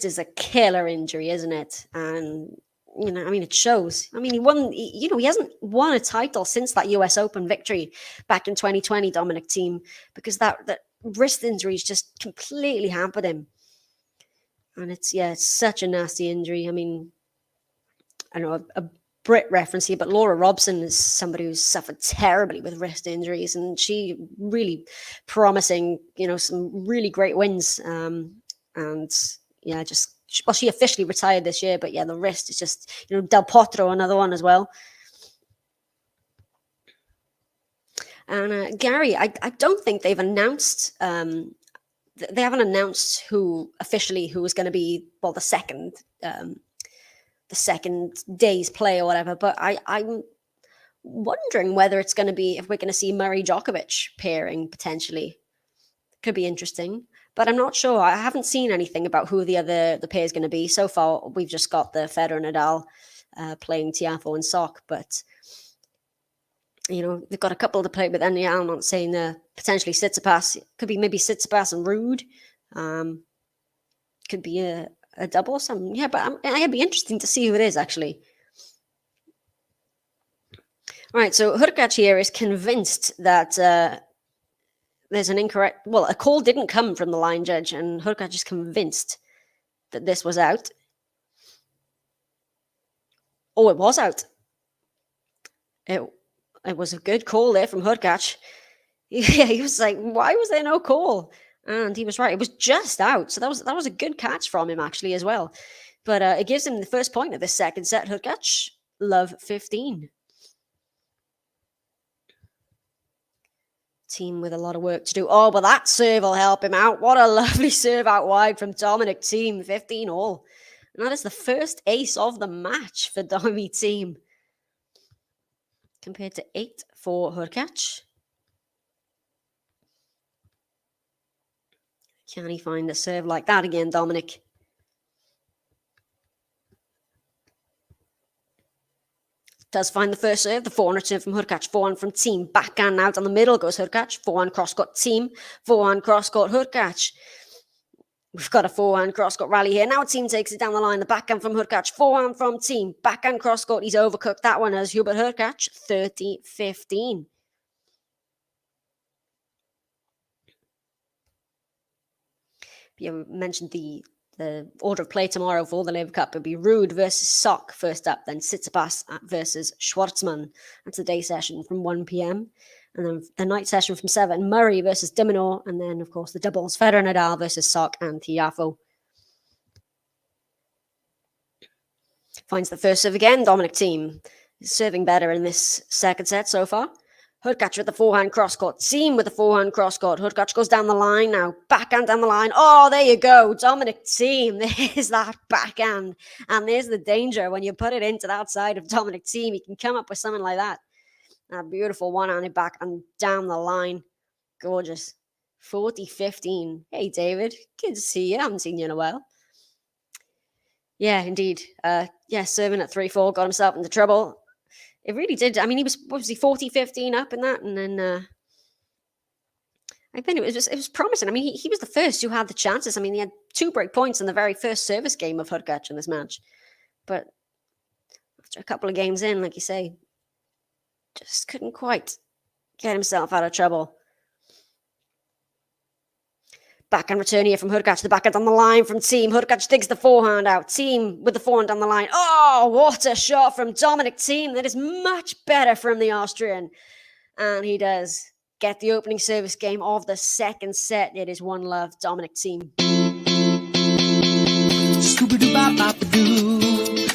is a killer injury, isn't it? And it shows. He won. He hasn't won a title since that US Open victory back in 2020, Dominic Thiem, because that wrist injury's just completely hampered him. And it's such a nasty injury. I know a Brit reference here, but Laura Robson is somebody who's suffered terribly with wrist injuries, and she really promising, some really great wins. She officially retired this year, but yeah, the wrist is just, Del Potro, another one as well. And Gary, I don't think they've announced, they haven't announced who was going to be, the second day's play or whatever, but I'm wondering whether it's going to be, if we're going to see Murray Djokovic pairing potentially. Could be interesting, but I'm not sure. I haven't seen anything about who the pair is going to be. So far, we've just got the Federer Nadal playing Tiafoe and Sock, but they've got a couple to play. But then, I'm not saying potentially Tsitsipas. Could be maybe Tsitsipas and Rude. Could be a double or something. Yeah, but it'd be interesting to see who it is actually. All right, so HURKACZ here is convinced that there's an incorrect... Well, a call didn't come from the line judge, and HURKACZ is convinced that this was out. Oh, it was out. It was a good call there from HURKACZ. Yeah, he was like, why was there no call? And he was right. It was just out. So that was a good catch from him, actually, as well. But it gives him the first point of the second set. HURKACZ, love 15. Thiem with a lot of work to do. Oh, but that serve will help him out. What a lovely serve out wide from Dominic Thiem. 15 all. And that is the first ace of the match for Dominic Thiem. Compared to 8 for HURKACZ. Can he find a serve like that again, Dominic? Does find the first serve, the forehand return from HURKACZ, forehand from Thiem, backhand now down the middle goes HURKACZ, forehand cross-court Thiem, forehand cross-court HURKACZ. We've got a forehand cross-court rally here. Now Thiem takes it down the line, the backhand from HURKACZ, forehand from Thiem, backhand cross-court, he's overcooked that one as Hubert HURKACZ, 30-15. You mentioned the order of play tomorrow for the Laver Cup. It'll be Ruud versus Sock first up, then Tsitsipas versus Schwartzman. That's the day session from 1 p.m. And then the night session from 7, Murray versus Dimino. And then, of course, the doubles, Federer Nadal versus Sock and Tiafoe. Finds the first serve again, Dominic Thiem. He's serving better in this second set so far. HURKACZ with the forehand cross-court. Thiem with the forehand cross-court. HURKACZ goes down the line now. Backhand down the line. Oh, there you go. Dominic Thiem. There's that backhand. And there's the danger when you put it into that side of Dominic Thiem. He can come up with something like that. A beautiful one-handed back and down the line. Gorgeous. 40-15. Hey, David. Good to see you. I haven't seen you in a while. Yeah, indeed. Serving at 3-4. Got himself into trouble. It really did. I mean, he was 40-15 up in that, and then I think it was promising. I mean, he was the first who had the chances. I mean, he had 2 break points in the very first service game of HURKACZ in this match, but after a couple of games in, like you say, just couldn't quite get himself out of trouble. Backhand return here from HURKACZ. The backhand on the line from THIEM. HURKACZ digs the forehand out. THIEM with the forehand on the line. Oh, what a shot from Dominic THIEM. That is much better from the Austrian. And he does get the opening service game of the second set. It is 1-love, Dominic THIEM. Scooby-Doo-Bop-Bop-A-Doo.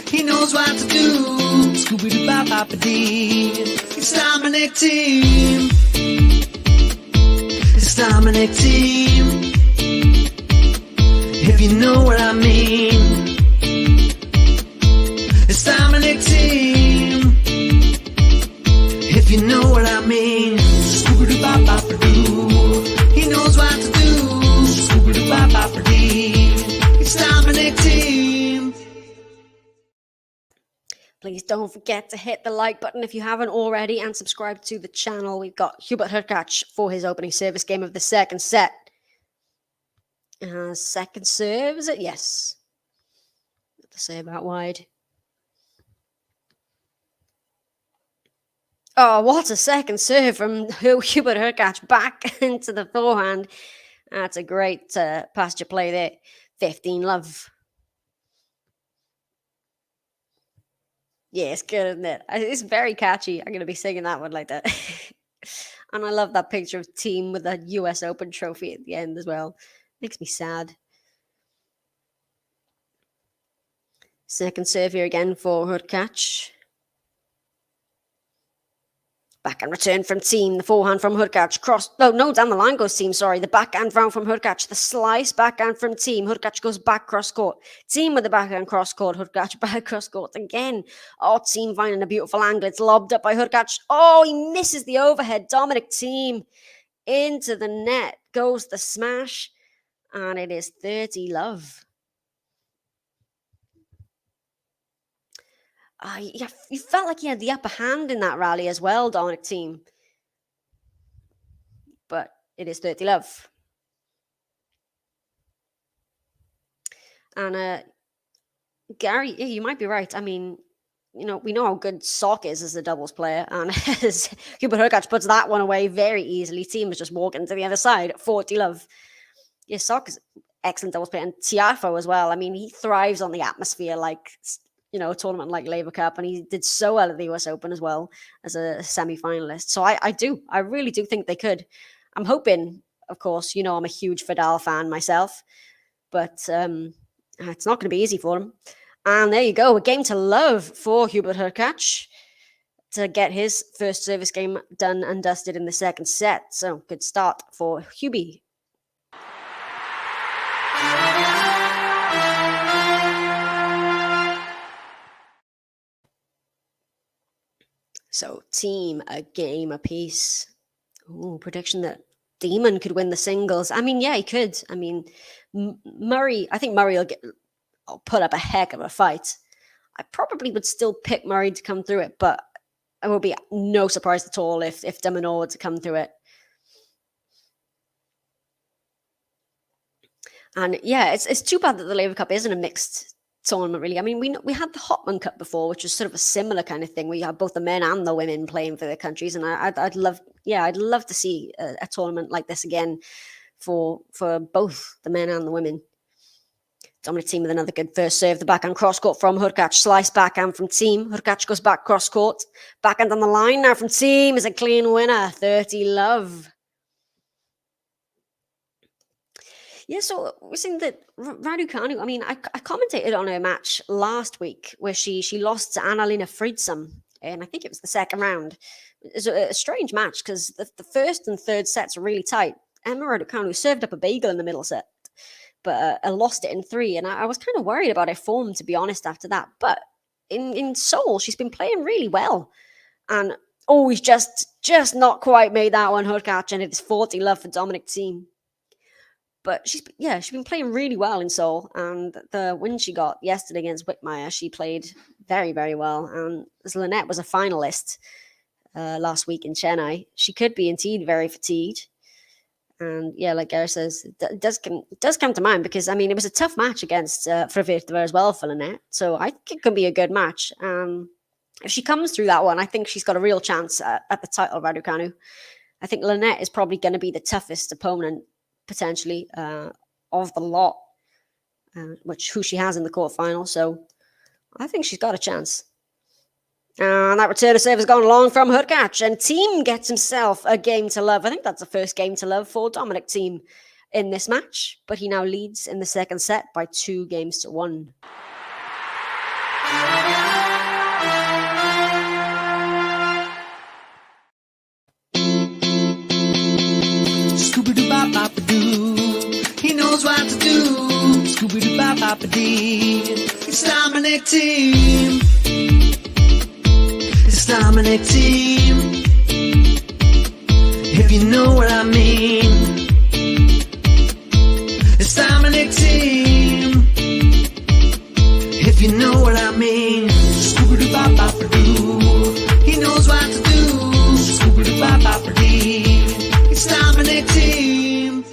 He knows what to do. Scooby-Doo-Bop-Bop-A-Dee. It's Dominic THIEM. It's Dominic THIEM. If you know what I mean. It's Dominic THIEM. If you know what I mean. Scooby-Doo-Bop-Bop-A-Doo. He knows what to do. Scooby-Doo-Bop-Bop-A-Dee. It's Dominic THIEM. Please don't forget to hit the like button if you haven't already and subscribe to the channel. We've got Hubert HURKACZ for his opening service game of the second set. Second serve, is it? Yes. To say about wide. Oh, what a second serve from Hubert HURKACZ back into the forehand. That's a great pasture play there. 15-love. Yeah, it's good, isn't it? It's very catchy. I'm going to be singing that one like that. And I love that picture of THIEM with the US Open trophy at the end as well. Makes me sad. Second serve here again for HURKACZ. Backhand return from THIEM. The forehand from HURKACZ. Cross. Oh, no, down the line goes THIEM, sorry. The backhand round from HURKACZ. The slice backhand from THIEM. HURKACZ goes back cross court. THIEM with the backhand cross court. HURKACZ back cross court again. Oh, THIEM finding a beautiful angle. It's lobbed up by HURKACZ. Oh, he misses the overhead. Dominic THIEM into the net. Goes the smash. And it is 30-love. You felt like he had the upper hand in that rally as well, Dominic THIEM. But it is 30-love. And Gary, yeah, you might be right. I mean, we know how good Sock is as a doubles player. And as Hubert HURKACZ puts that one away very easily. THIEM is just walking to the other side. 40-love. Yeah, Sock is excellent doubles player. And Tiafo as well. I mean, he thrives on the atmosphere like... a tournament like Labour Cup, and he did so well at the US Open as well as a semi-finalist. So I really do think they could. I'm hoping, of course, I'm a huge Fadal fan myself, but it's not going to be easy for him. And there you go, a game to love for Hubert HURKACZ to get his first service game done and dusted in the second set. So good start for Hubie. So, THIEM, a game apiece. Ooh, prediction that Demon could win the singles. I mean, yeah, he could. I mean, Murray, I think Murray will put up a heck of a fight. I probably would still pick Murray to come through it, but it would be no surprise at all if de Minaur were to come through it. And yeah, it's too bad that the Labour Cup isn't a mixed tournament, really. I mean, we had the Hopman Cup before, which was sort of a similar kind of thing where you have both the men and the women playing for their countries, and I'd love to see a tournament like this again for both the men and the women. Dominic THIEM with another good first serve. The backhand cross court from HURKACZ. Slice backhand from THIEM. HURKACZ goes back cross court. Backhand on the line now from THIEM is a clean winner. 30-love. Yeah, so we're seeing that Raducanu, I mean, I commentated on her match last week where she lost to Annalena Friedsam, and I think it was the second round. It was a strange match because the first and third sets are really tight. Emma Raducanu served up a bagel in the middle set, but lost it in 3, and I was kind of worried about her form, to be honest, after that. But in Seoul, she's been playing really well, and he's just not quite made that one, HURKACZ, and it's 40-love for Dominic THIEM. But she's been playing really well in Seoul, and the win she got yesterday against Whitmire, she played very, very well. And as Lynette was a finalist last week in Chennai, she could be indeed very fatigued. And yeah, like Gary says, it does come to mind because, I mean, it was a tough match against Vervirtova as well for Lynette. So I think it could be a good match. If she comes through that one, I think she's got a real chance at the title, Raducanu. I think Lynette is probably going to be the toughest opponent potentially, of the lot, who she has in the quarterfinal. So I think she's got a chance. And that return of serve has gone long from HURKACZ, and Thiem gets himself a game to love. I think that's the first game to love for Dominic THIEM in this match, but he now leads in the second set by 2-1. Scooby-Doo-Bop-Bop-A-Doo. He knows what to do. Scooby-Doo-Bop-Bop-A-Dee. It's Dominic THIEM. It's Dominic THIEM. If you know what I mean. It's Dominic THIEM. If you know what I mean. Scooby-Doo-Bop-Bop-A-Doo. He knows what to do. Scooby-Doo-Bop-Bop-A-Dee. It's Dominic THIEM.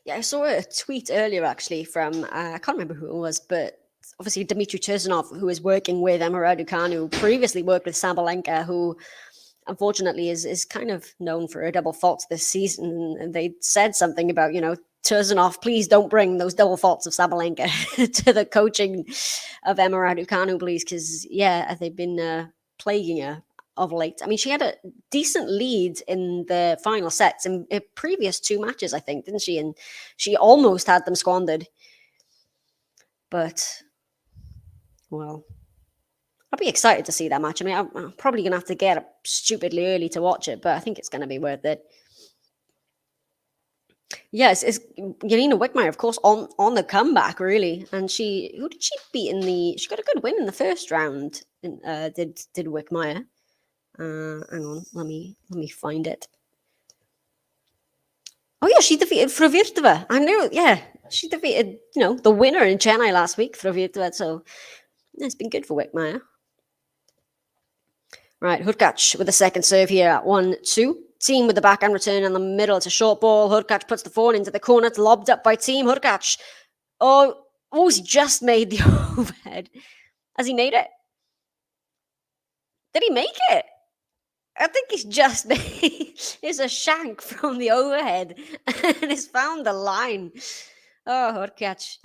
Yeah, I saw a tweet earlier actually from, I can't remember who it was, but obviously Dmitry Tursunov, who is working with Emma Raducanu, previously worked with Sabalenka, who unfortunately is kind of known for a double fault this season. And they said something about, Tursunov, please don't bring those double faults of Sabalenka to the coaching of Emma Raducanu, please, because, they've been plaguing her of late. I mean, she had a decent lead in the final sets in previous 2 matches, I think, didn't she? And she almost had them squandered. But, well, I'll be excited to see that match. I mean, I'm probably going to have to get up stupidly early to watch it, but I think it's going to be worth it. Yes, it's Jelena Wickmeyer, of course, on the comeback, really. And who did she beat she got a good win in the first round, did Wickmeyer. Hang on, let me find it. Oh yeah, she defeated Fruvirtova. I knew, she defeated the winner in Chennai last week, Fruvirtova. So it's been good for Wickmeyer. Right, HURKACZ with the second serve here at 1-2. Thiem with the backhand return in the middle. It's a short ball. HURKACZ puts the forehand into the corner. It's lobbed up by Thiem. HURKACZ. He's just made the overhead. Has he made it? Did he make it? I think he's just made. It's a shank from the overhead and he's found the line. Oh, HURKACZ.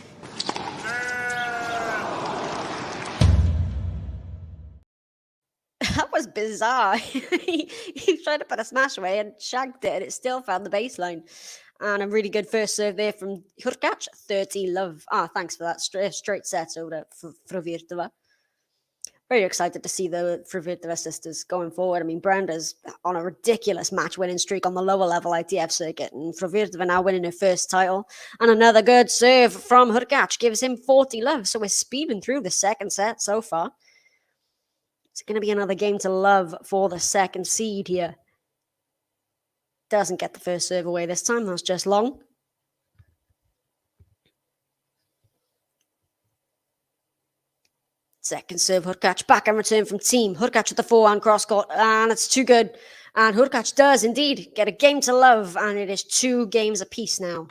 That was bizarre. he tried to put a smash away and shanked it, and it still found the baseline. And a really good first serve there from HURKACZ. 30-love. Thanks for that. Straight set over to Fruvirtova. Very excited to see the Fruvirtova sisters going forward. I mean, Branda's on a ridiculous match-winning streak on the lower level ITF circuit, and Fruvirtova now winning her first title. And another good serve from HURKACZ gives him 40-love. So we're speeding through the second set so far. It's going to be another game to love for the second seed here. Doesn't get the first serve away this time. That's just long. Second serve, HURKACZ. Back and return from Thiem. HURKACZ with the forehand cross court. And it's too good. And HURKACZ does indeed get a game to love. And it is 2 games apiece now.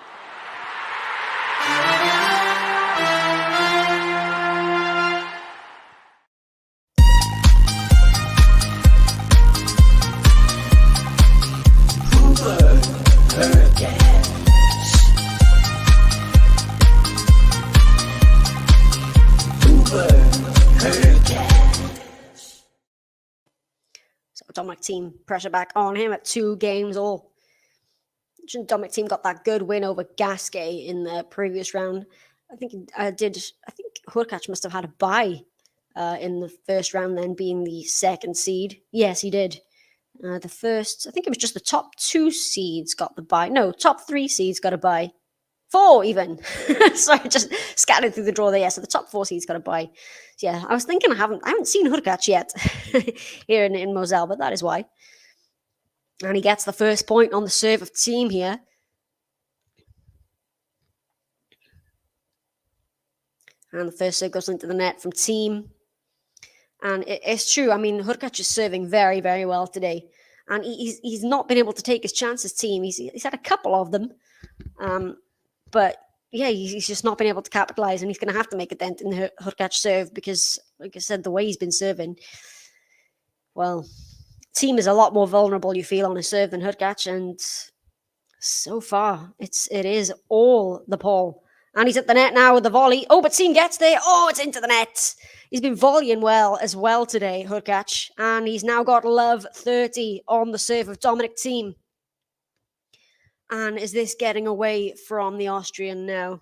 So Dominic THIEM pressure back on him at 2 games all. Dominic THIEM got that good win over Gasquet in the previous round. I think HURKACZ must have had a bye in the first round, then being the second seed. Yes, he did. The first, I think it was just the top 2 seeds got the bye. No, top 3 seeds got a bye. 4 even. Sorry, just scattered through the draw there. Yeah, so the top 4 seeds got a bye. So yeah, I was thinking I haven't seen HURKACZ yet here in Moselle, but that is why. And he gets the first point on the serve of Thiem here. And the first serve goes into the net from Thiem. And it's true. I mean, HURKACZ is serving very, very well today. And he's not been able to take his chances, Thiem. He's had a couple of them. But yeah, he's just not been able to capitalize, and he's going to have to make a dent in the HURKACZ serve because, like I said, the way he's been serving, well, Thiem is a lot more vulnerable, you feel, on his serve than HURKACZ, and So far, it is all the Paul. And he's at the net now with the volley. Oh, but Thiem gets there. Oh, it's into the net. He's been volleying well as well today, HURKACZ. And he's now got love 30 on the serve of Dominic THIEM. And is this getting away from the Austrian now?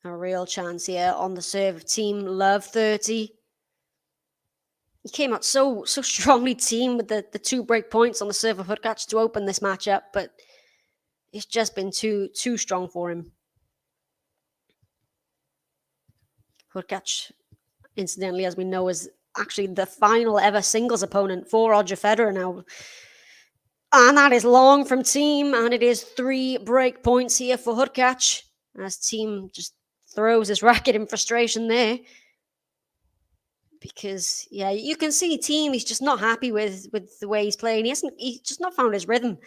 A real chance here on the serve of THIEM. Love 30. He came out so strongly, THIEM, with the 2 break points on the serve of HURKACZ to open this matchup, but it's just been too strong for him. HURKACZ, incidentally, as we know, is actually the final ever singles opponent for Roger Federer now. And that is long from THIEM, and it is 3 break points here for HURKACZ, as THIEM just throws his racket in frustration there. Because, yeah, you can see THIEM, he's just not happy with the way he's playing. He's just not found his rhythm.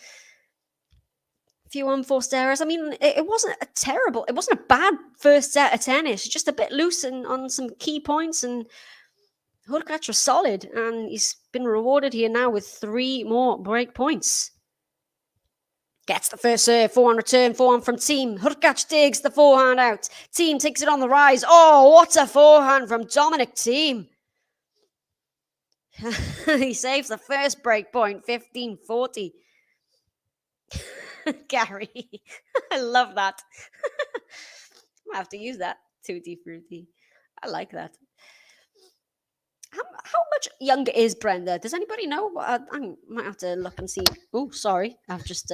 A few unforced errors. I mean, it wasn't a bad first set of tennis. Just a bit loose on some key points, and HURKACZ was solid, and he's been rewarded here now with 3 more break points. Gets the first serve, forehand return, forehand from THIEM. HURKACZ digs the forehand out. THIEM takes it on the rise. Oh, what a forehand from Dominic THIEM. He saves the first break point, 15-40. Gary, I love that. I have to use that. Tutti frutti. I like that. How much younger is Brenda? Does anybody know? I might have to look and see. Oh, sorry. I've just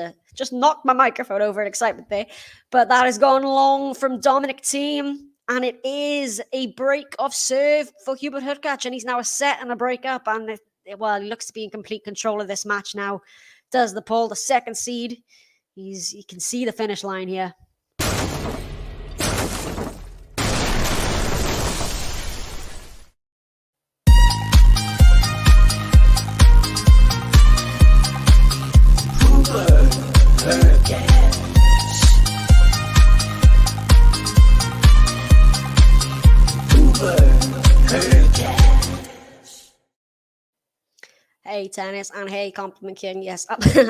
knocked my microphone over in excitement there. But that has gone long from Dominic THIEM. And it is a break of serve for Hubert HURKACZ. And he's now a set and a break up. And, he looks to be in complete control of this match now. Does the Paul, the second seed. You can see the finish line here. Hey, tennis, and hey, Compliment King. Yes,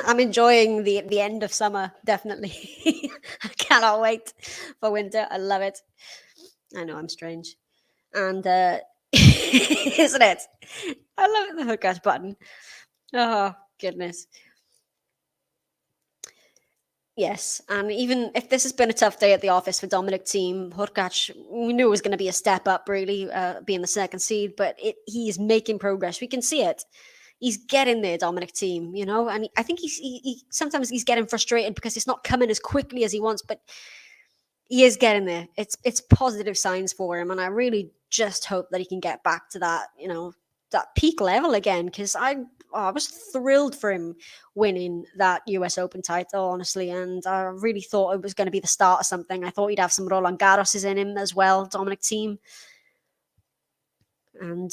I'm enjoying the end of summer, definitely. I cannot wait for winter. I love it. I know I'm strange. And isn't it? I love the HURKACZ button. Oh, goodness. Yes, and even if this has been a tough day at the office for Dominic THIEM, HURKACZ, we knew it was going to be a step up, really, being the second seed, but he is making progress. We can see it. He's getting there, Dominic THIEM, you know, and I think he sometimes he's getting frustrated because it's not coming as quickly as he wants, but he is getting there. It's positive signs for him, and I really just hope that he can get back to that, you know, that peak level again, because I was thrilled for him winning that US Open title, honestly, and I really thought it was going to be the start of something. I thought he'd have some Roland Garroses in him as well, Dominic THIEM. And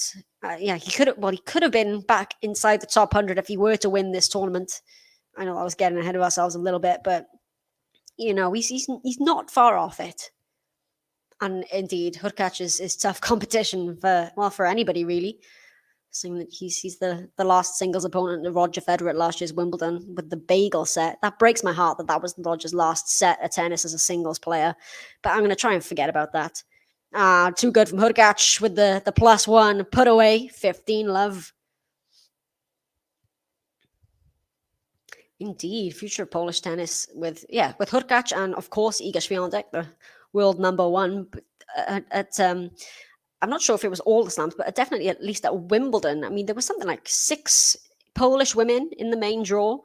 he could have been back inside the top 100 if he were to win this tournament. I know I was getting ahead of ourselves a little bit, but you know, he's not far off it. And indeed, HURKACZ is tough competition for anybody, really. Seeing that he's the last singles opponent of Roger Federer at last year's Wimbledon with the bagel set. That breaks my heart that was Roger's last set of tennis as a singles player. But I'm going to try and forget about that. Too good from HURKACZ with the +1 put away, 15 love. Indeed, future of Polish tennis with HURKACZ and of course Iga Świątek, the world number 1. I'm not sure if it was all the slams, but definitely at least at Wimbledon. I mean, there was something like 6 Polish women in the main draw.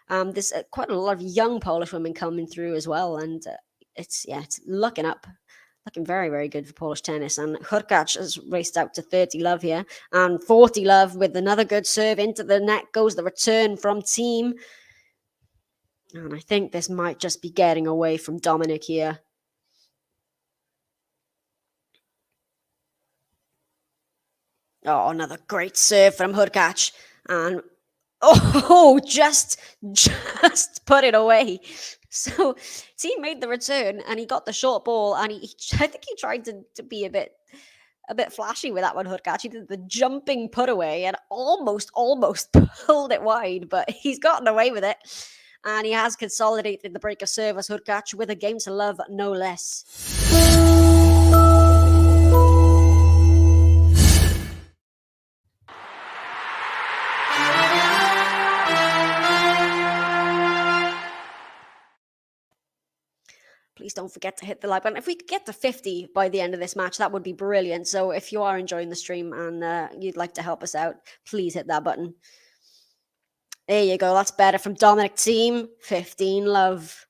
There's quite a lot of young Polish women coming through as well, and it's looking up. Looking very, very good for Polish tennis. And HURKACZ has raced out to 30 love here. And 40 love with another good serve into the net goes the return from THIEM. And I think this might just be getting away from Dominic here. Oh, another great serve from HURKACZ. And just put it away. So THIEM made the return and he got the short ball, and I think he tried to be a bit a bit flashy with that one, HURKACZ. He did the jumping put away and almost pulled it wide, but he's gotten away with it. And he has consolidated the break of service, HURKACZ, with a game to love, no less. Please don't forget to hit the like button. If we could get to 50 by the end of this match, that would be brilliant. So if you are enjoying the stream and you'd like to help us out, please hit that button. There you go. That's better from Dominic THIEM. 15 love.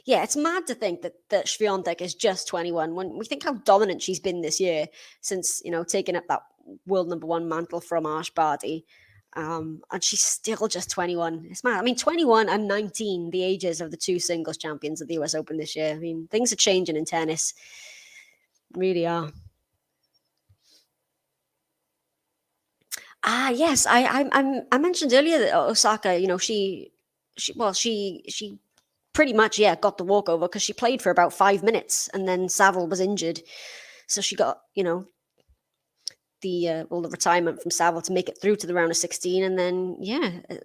Yeah, it's mad to think that Świątek is just 21. When we think how dominant she's been this year since, taking up that world number 1 mantle from Ash Barty. And she's still just 21. It's mad. I mean, 21 and 19, the ages of the 2 singles champions of the US Open this year. I mean, things are changing in tennis. Really are. Yes, I mentioned earlier that Osaka, she pretty much got the walkover because she played for about 5 minutes and then Saville was injured, so she got the retirement from Saville to make it through to the round of 16, and then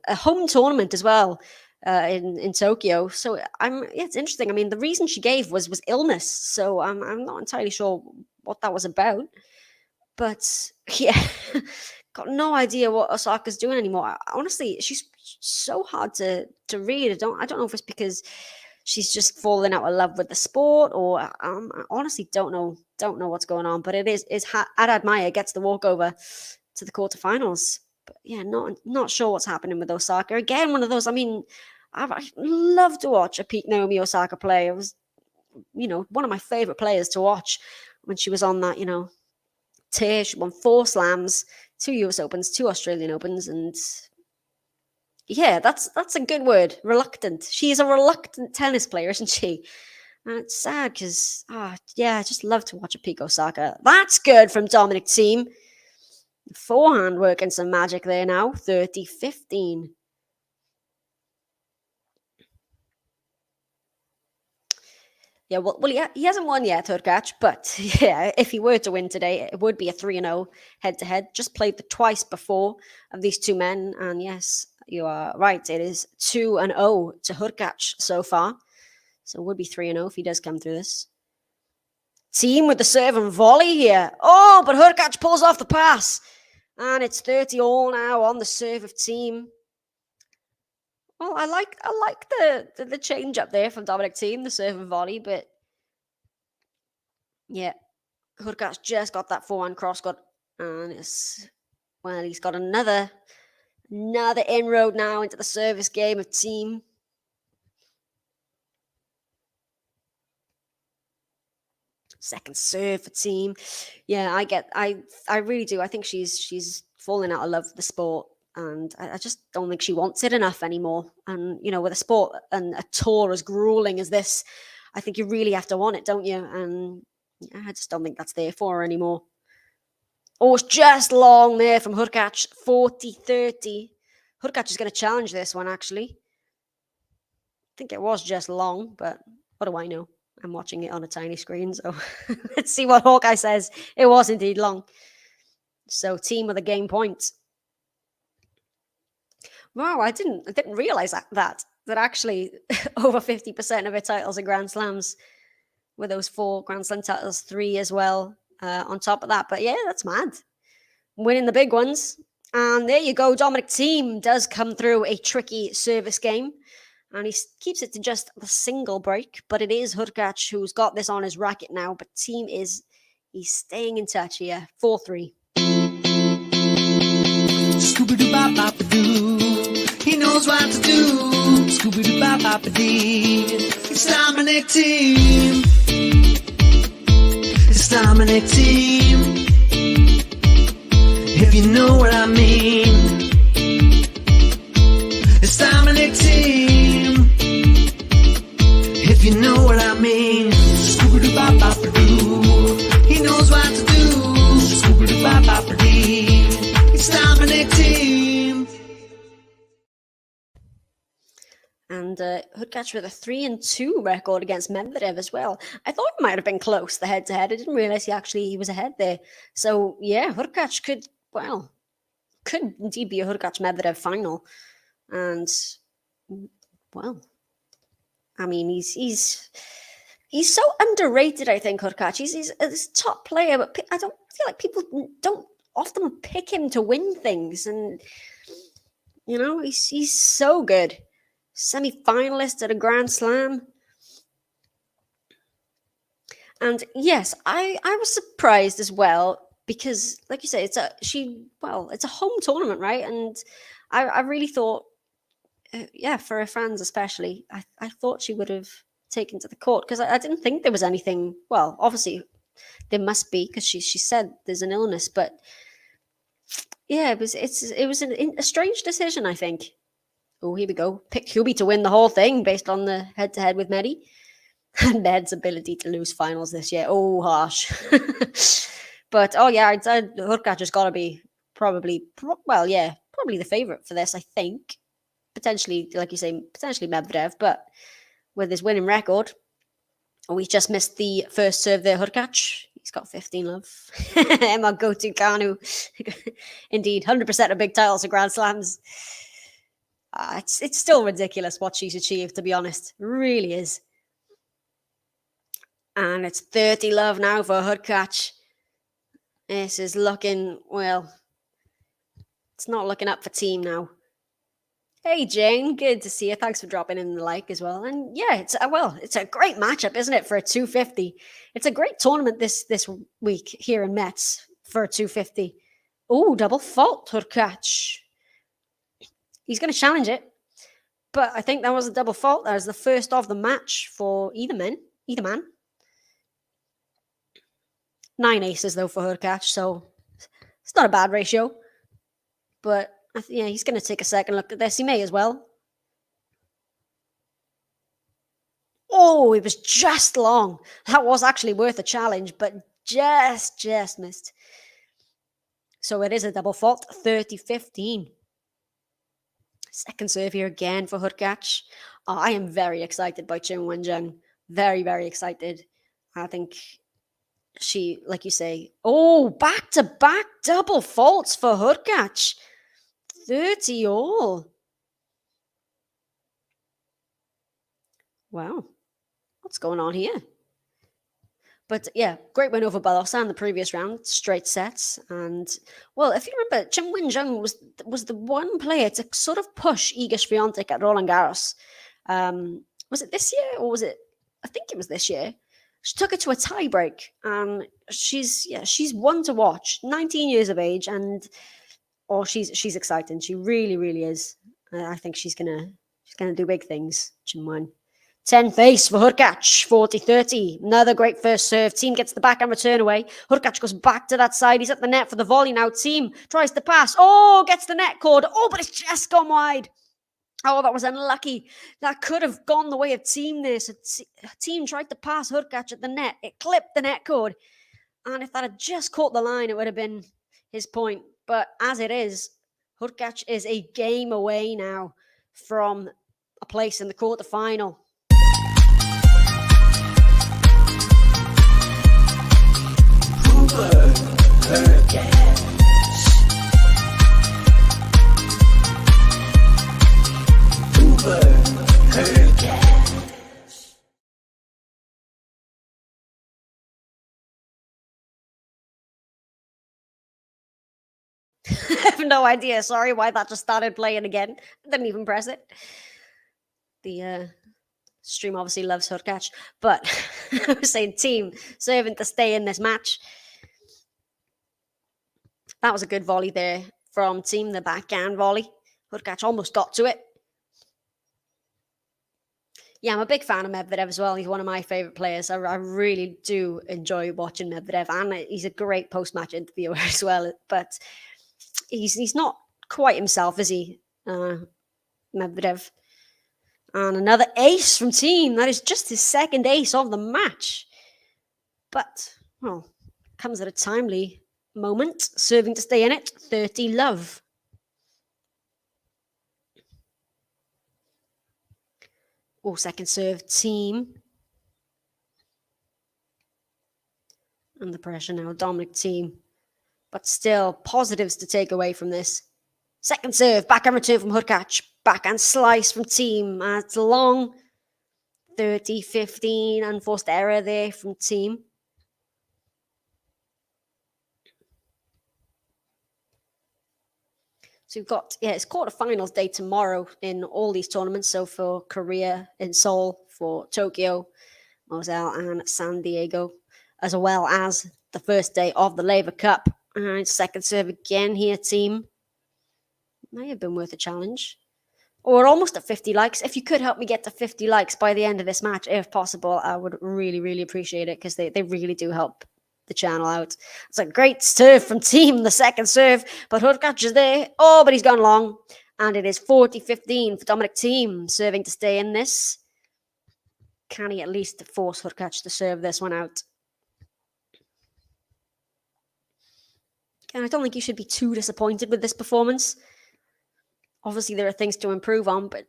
a home tournament as well in Tokyo. So it's interesting. I mean, the reason she gave was illness, so I'm not entirely sure what that was about, but got no idea what Osaka's doing anymore. Honestly, she's so hard to read. I don't know if it's because she's just fallen out of love with the sport, or I honestly don't know what's going on. But it is Haddad Maia gets the walkover to the quarterfinals. But not sure what's happening with Osaka. Again, one of those. I mean, I love to watch a peak Naomi Osaka play. It was, one of my favorite players to watch when she was on that, tear. She won 4 slams, 2 US Opens, 2 Australian Opens, and that's a good word. Reluctant. She is a reluctant tennis player, isn't she? And it's sad because, I just love to watch a peak Osaka. That's good from Dominic THIEM. Forehand working some magic there now. 30-15. Yeah, well, he hasn't won yet, HURKACZ, but if he were to win today, it would be a 3-0 head-to-head. Just played the twice before of these 2 men, and yes, you are right, it is 2-0 to HURKACZ so far. So it would be 3-0 if he does come through this. THIEM with the serve and volley here. Oh, but HURKACZ pulls off the pass, and it's 30-all now on the serve of THIEM. Well, I like the change up there from Dominic THIEM, the serve and volley, but HURKACZ just got that forehand cross-cut, and he's got another inroad now into the service game of THIEM. Second serve for THIEM. I really do. I think she's falling out of love with the sport. And I just don't think she wants it enough anymore. And, with a sport and a tour as grueling as this, I think you really have to want it, don't you? And I just don't think that's there for her anymore. Oh, it's just long there from HURKACZ. 40-30. HURKACZ is going to challenge this one, actually. I think it was just long, but what do I know? I'm watching it on a tiny screen, so let's see what Hawkeye says. It was indeed long. So, THIEM with a game point. Wow, I didn't realize that actually over 50% of her titles are Grand Slams, with those 4 Grand Slam titles, 3 as well on top of that. But that's mad. Winning the big ones. And there you go. Dominic THIEM does come through a tricky service game, and he keeps it to just the single break. But it is HURKACZ who's got this on his racket now. But THIEM he's staying in touch here. 4-3. Scooby-Doo-Bop-Bop-a-Doo. He knows what to do. Scooby-Doo-Bop-Bop-a-Dee. It's Dominic THIEM. It's Dominic THIEM. If you know what I mean. It's Dominic THIEM. If you know what I mean. Scooby-Doo-Bop-Bop-a-Doo. He knows what to do. Scooby-Doo-Bop-Bop-a-Dee. It's Dominic THIEM. And Hurkacz with a 3-2 record against Medvedev as well. I thought it might have been close, the head-to-head. I didn't realize he was ahead there. So, yeah, Hurkacz could indeed be a Hurkacz-Medvedev final. And, well, I mean, he's so underrated, I think, Hurkacz. He's a top player, but I don't feel like people don't often pick him to win things. And, you know, he's so good. Semi-finalist at a Grand Slam. And yes, I was surprised as well because, like you say, it's a home tournament, right? And I really thought, for her fans especially, I thought she would have taken to the court because I didn't think there was anything. Well, obviously there must be because she said there's an illness, but yeah, it was a strange decision, I think. Oh, here we go. Pick Hubie to win the whole thing based on the head-to-head with Medi. And Med's ability to lose finals this year. Oh, harsh. But, I'd say Hurkacz has got to be probably the favourite for this, I think. Potentially, like you say, Medvedev. But with his winning record, we just missed the first serve there, Hurkacz. He's got 15 love. Emma go-to Kanu. Indeed, 100% of big titles and Grand Slams. It's still ridiculous what she's achieved, to be honest. It really is. And it's 30 love now for Hurkacz. This is looking, it's not looking up for Thiem now. Hey, Jane, good to see you. Thanks for dropping in the like as well. And yeah, it's a great matchup, isn't it, for a 250? It's a great tournament this week here in Metz for a 250. Oh, double fault, Hurkacz. He's going to challenge it. But I think that was a double fault. That was the first of the match for either man. 9 aces, though, for Hurkacz. So it's not a bad ratio. But, he's going to take a second look at this. He may as well. Oh, it was just long. That was actually worth a challenge, but just missed. So it is a double fault. 30-15. Second serve here again for Hurkacz. I am very excited by Chen Wenjung. Very, very excited. I think she, like you say, back-to-back double faults for Hurkacz. 30 all. Wow. What's going on here? But yeah, great win over Badosa in the previous round, straight sets. And well, if you remember, Chen Wenjung was the one player to sort of push Iga Swiatek at Roland Garros. Was it this year or was it? I think it was this year. She took it to a tiebreak. She's one to watch. 19 years of age, and she's exciting. She really, really is. I think she's gonna do big things. Chen Wen. 10th ace for Hurkacz, 40-30. Another great first serve. Thiem gets the backhand return away. Hurkacz goes back to that side. He's at the net for the volley now. Thiem tries to pass. Oh, gets the net cord. Oh, but it's just gone wide. Oh, that was unlucky. That could have gone the way of Thiem there. So Thiem tried to pass Hurkacz at the net. It clipped the net cord. And if that had just caught the line, it would have been his point. But as it is, Hurkacz is a game away now from a place in the quarterfinal. I have no idea. Sorry why that just started playing again. I didn't even press it. The stream obviously loves Hurkacz, but I was saying Thiem serving to stay in this match. That was a good volley there from Thiem, the backhand volley. Hurkacz almost got to it. Yeah, I'm a big fan of Medvedev as well. He's one of my favourite players. I really do enjoy watching Medvedev, and he's a great post-match interviewer as well. But he's not quite himself, is he, Medvedev? And another ace from Thiem. That is just his second ace of the match. But, well, comes at a timely moment. Serving to stay in it. 30 love. Oh, second serve Thiem. Under pressure now, Dominic Thiem. But still, positives to take away from this. Second serve, backhand return from HURKACZ. Backhand slice from Thiem. It's long. 30-15, unforced error there from Thiem. So we've got, it's quarterfinals day tomorrow in all these tournaments. So for Korea, in Seoul, for Tokyo, Moselle, and San Diego, as well as the first day of the Laver Cup. And second serve again here, Thiem. May have been worth a challenge. Or almost at 50 likes. If you could help me get to 50 likes by the end of this match, if possible, I would really, really appreciate it, because they really do help the channel out. It's a great serve from Thiem, the second serve, but HURKACZ is there. Oh, but he's gone long. And it is 40-15 for Dominic THIEM, serving to stay in this. Can he at least force HURKACZ to serve this one out? And I don't think you should be too disappointed with this performance. Obviously, there are things to improve on, but,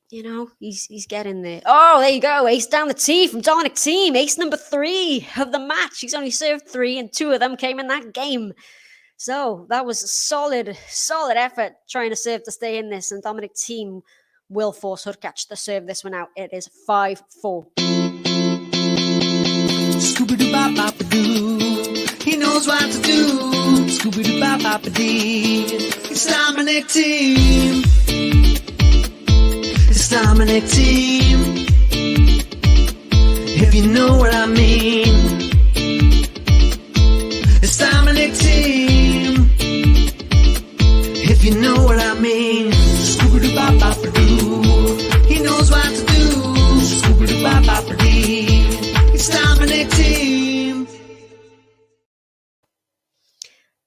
you know, he's getting there. Oh, there you go. Ace down the tee from Dominic THIEM. Ace number 3 of the match. He's only served 3, and 2 of them came in that game. So that was a solid effort trying to serve to stay in this, and Dominic THIEM will force HURKACZ to serve this one out. It is 5-4. Scooby-Doo-Bop-Bop-A-Doo. He knows what to do. Scooby-Doo-Bop-Bop-A-Dee. It's Dominic THIEM. It's Dominic THIEM. If you know what I mean. It's Dominic THIEM. If you know what I mean. Scooby-Doo-Bop-Bop-A-Doo. He knows what to do. Scooby-Doo-Bop-Bop-A-Dee. It's Dominic THIEM.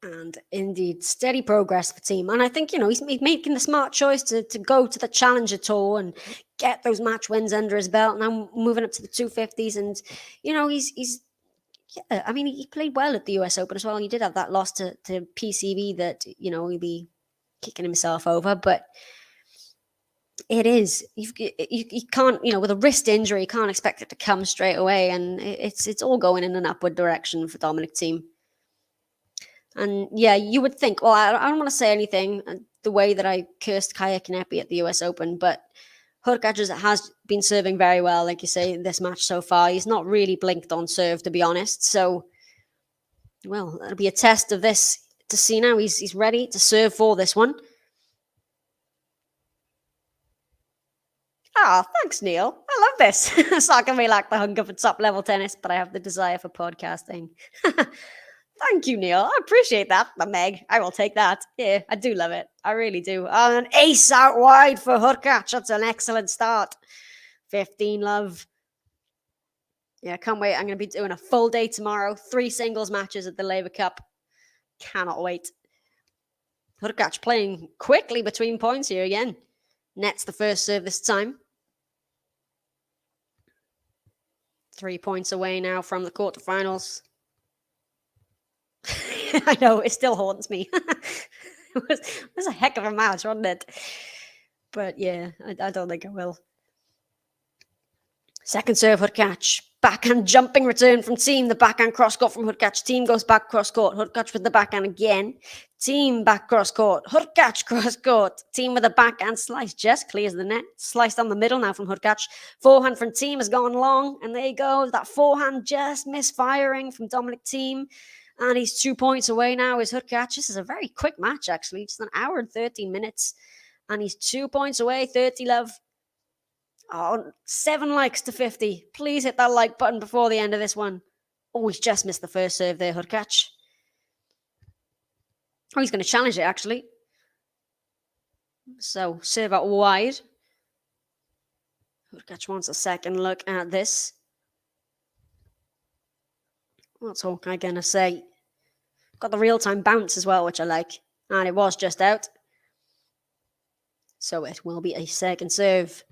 And indeed, steady progress for Thiem. And I think, you know, he's making the smart choice to go to the Challenger Tour and get those match wins under his belt. Now moving up to the 250s. And, you know, he's I mean, he played well at the US Open as well. And he did have that loss to PCB that, you know, he'd be kicking himself over. But it is, you can't, you know, with a wrist injury, you can't expect it to come straight away. And it's all going in an upward direction for Dominic THIEM. And yeah, you would think, well, I don't want to say anything the way that I cursed Kaya Kanepi at the US Open, but HURKACZ has been serving very well, like you say, this match so far. He's not really blinked on serve, to be honest. So, well, it'll be a test of this to see now. He's ready to serve for this one. Ah, thanks, Neil. I love this. It's not going to be like the hunger for top-level tennis, but I have the desire for podcasting. Thank you, Neil. I appreciate that, the Meg. I will take that. Yeah, I do love it. I really do. An ace out wide for HURKACZ. That's an excellent start. 15 love. Yeah, can't wait. I'm going to be doing a full day tomorrow. 3 singles matches at the Laver Cup. Cannot wait. HURKACZ playing quickly between points here again. Nets the first serve this time. 3 points away now from the quarterfinals. I know, it still haunts me. it was a heck of a match, wasn't it? But yeah, I don't think I will. Second serve, HURKACZ. Backhand jumping return from Thiem. The backhand cross court from HURKACZ. Thiem goes back cross court. HURKACZ with the backhand again. Thiem back cross court. HURKACZ cross court. Thiem with a backhand slice. Just clears the net. Slice down the middle now from HURKACZ. Forehand from Thiem has gone long. And there you go. That forehand just misfiring from Dominic THIEM. And he's 2 points away now. Is HURKACZ. This is a very quick match, actually. Just an hour and 13 minutes. And he's 2 points away. 30 love. Oh, 7 likes to 50. Please hit that like button before the end of this one. Oh, he's just missed the first serve there, HURKACZ. Oh, he's going to challenge it, actually. So, serve out wide. HURKACZ wants a second look at this. What's Hawkeye going to say? Got the real-time bounce as well, which I like. And it was just out. So it will be a second serve.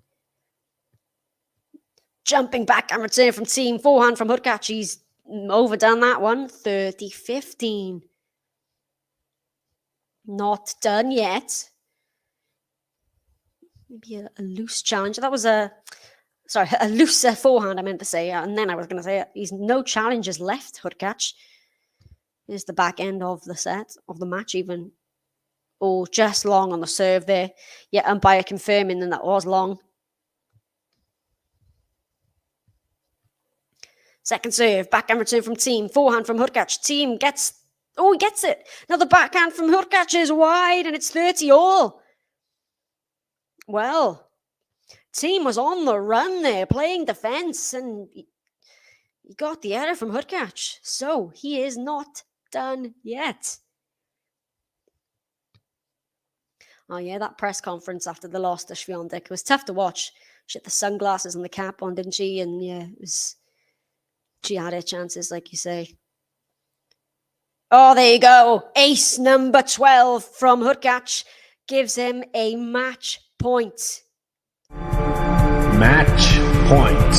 Jumping back and return from Thiem. Forehand from HURKACZ. He's overdone that one. 30-15. Not done yet. maybe a loose challenge. That was a loose forehand, I meant to say. And then I was going to say, he's no challenges left, HURKACZ. Here's the back end of the set, of the match even. Oh, just long on the serve there. Yeah, umpire confirming that was long. Second serve, backhand return from Thiem. Forehand from HURKACZ. Thiem gets... Oh, he gets it. Now the backhand from HURKACZ is wide and it's 30 all. Well, Thiem was on the run there, playing defense, and he got the error from HURKACZ. So he is not done yet. Oh yeah, that press conference after the loss to Swiatek was tough to watch. She had the sunglasses and the cap on, didn't she? And yeah, she had her chances, like you say. Oh, there you go. Ace number 12 from HURKACZ gives him a match point. Match point.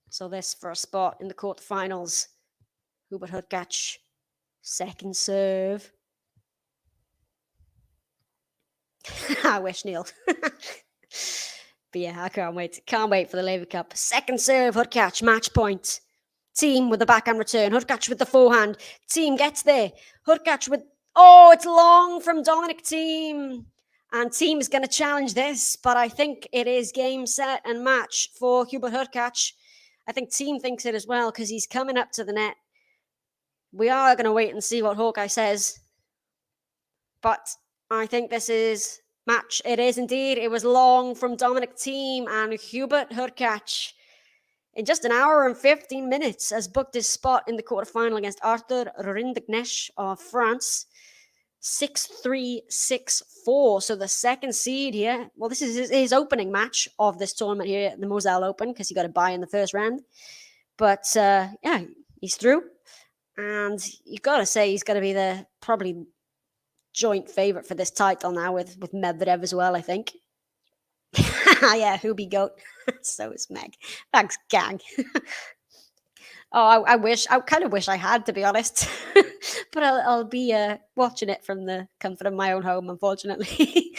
So this for a spot in the quarterfinals. Hubert HURKACZ, second serve. I wish, Neil. But yeah, I can't wait. Can't wait for the Laver Cup. Second serve, HURKACZ, match point. Thiem with the backhand return. HURKACZ with the forehand. Thiem gets there. HURKACZ with... Oh, it's long from Dominic THIEM. And Thiem is going to challenge this, but I think it is game, set, and match for Hubert HURKACZ. I think Thiem thinks it as well, because he's coming up to the net. We are going to wait and see what Hawkeye says. But I think this is match. It is indeed. It was long from Dominic THIEM, and Hubert HURKACZ, in just an hour and 15 minutes, has booked his spot in the quarterfinal against Arthur Rinderknecht of France. 6-3, 6-4. So the second seed here. Well, this is his opening match of this tournament here at the Moselle Open, because he got a bye in the first round. But yeah, he's through. And you've got to say he's going to be the probably joint favourite for this title now with Medvedev as well, I think. Yeah, Hubie Goat. So is Meg. Thanks, gang. Oh, I kind of wish I had, to be honest. But I'll be watching it from the comfort of my own home, unfortunately.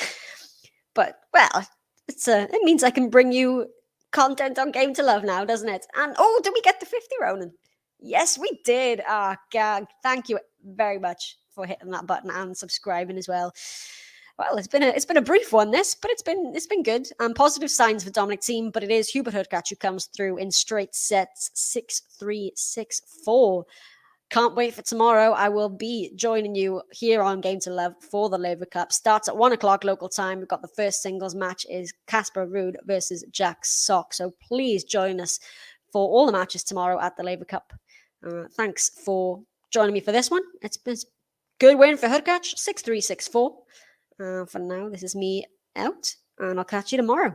But, well, it means I can bring you content on Game to Love now, doesn't it? And, oh, did we get to 50, Ronan? Yes, we did. Ah, gag. Thank you very much for hitting that button and subscribing as well. Well, it's been a brief one, this, but it's been good. Positive signs for Dominic THIEM, but it is Hubert HURKACZ who comes through in straight sets, 6-3, 6-4. Can't wait for tomorrow. I will be joining you here on Game to Love for the Laver Cup. Starts at 1 o'clock local time. We've got the first singles match is Casper Ruud versus Jack Sock. So please join us for all the matches tomorrow at the Laver Cup. Thanks for joining me for this one. It's been a good win for HURKACZ, 6-3, 6-4. For now, this is me out, and I'll catch you tomorrow.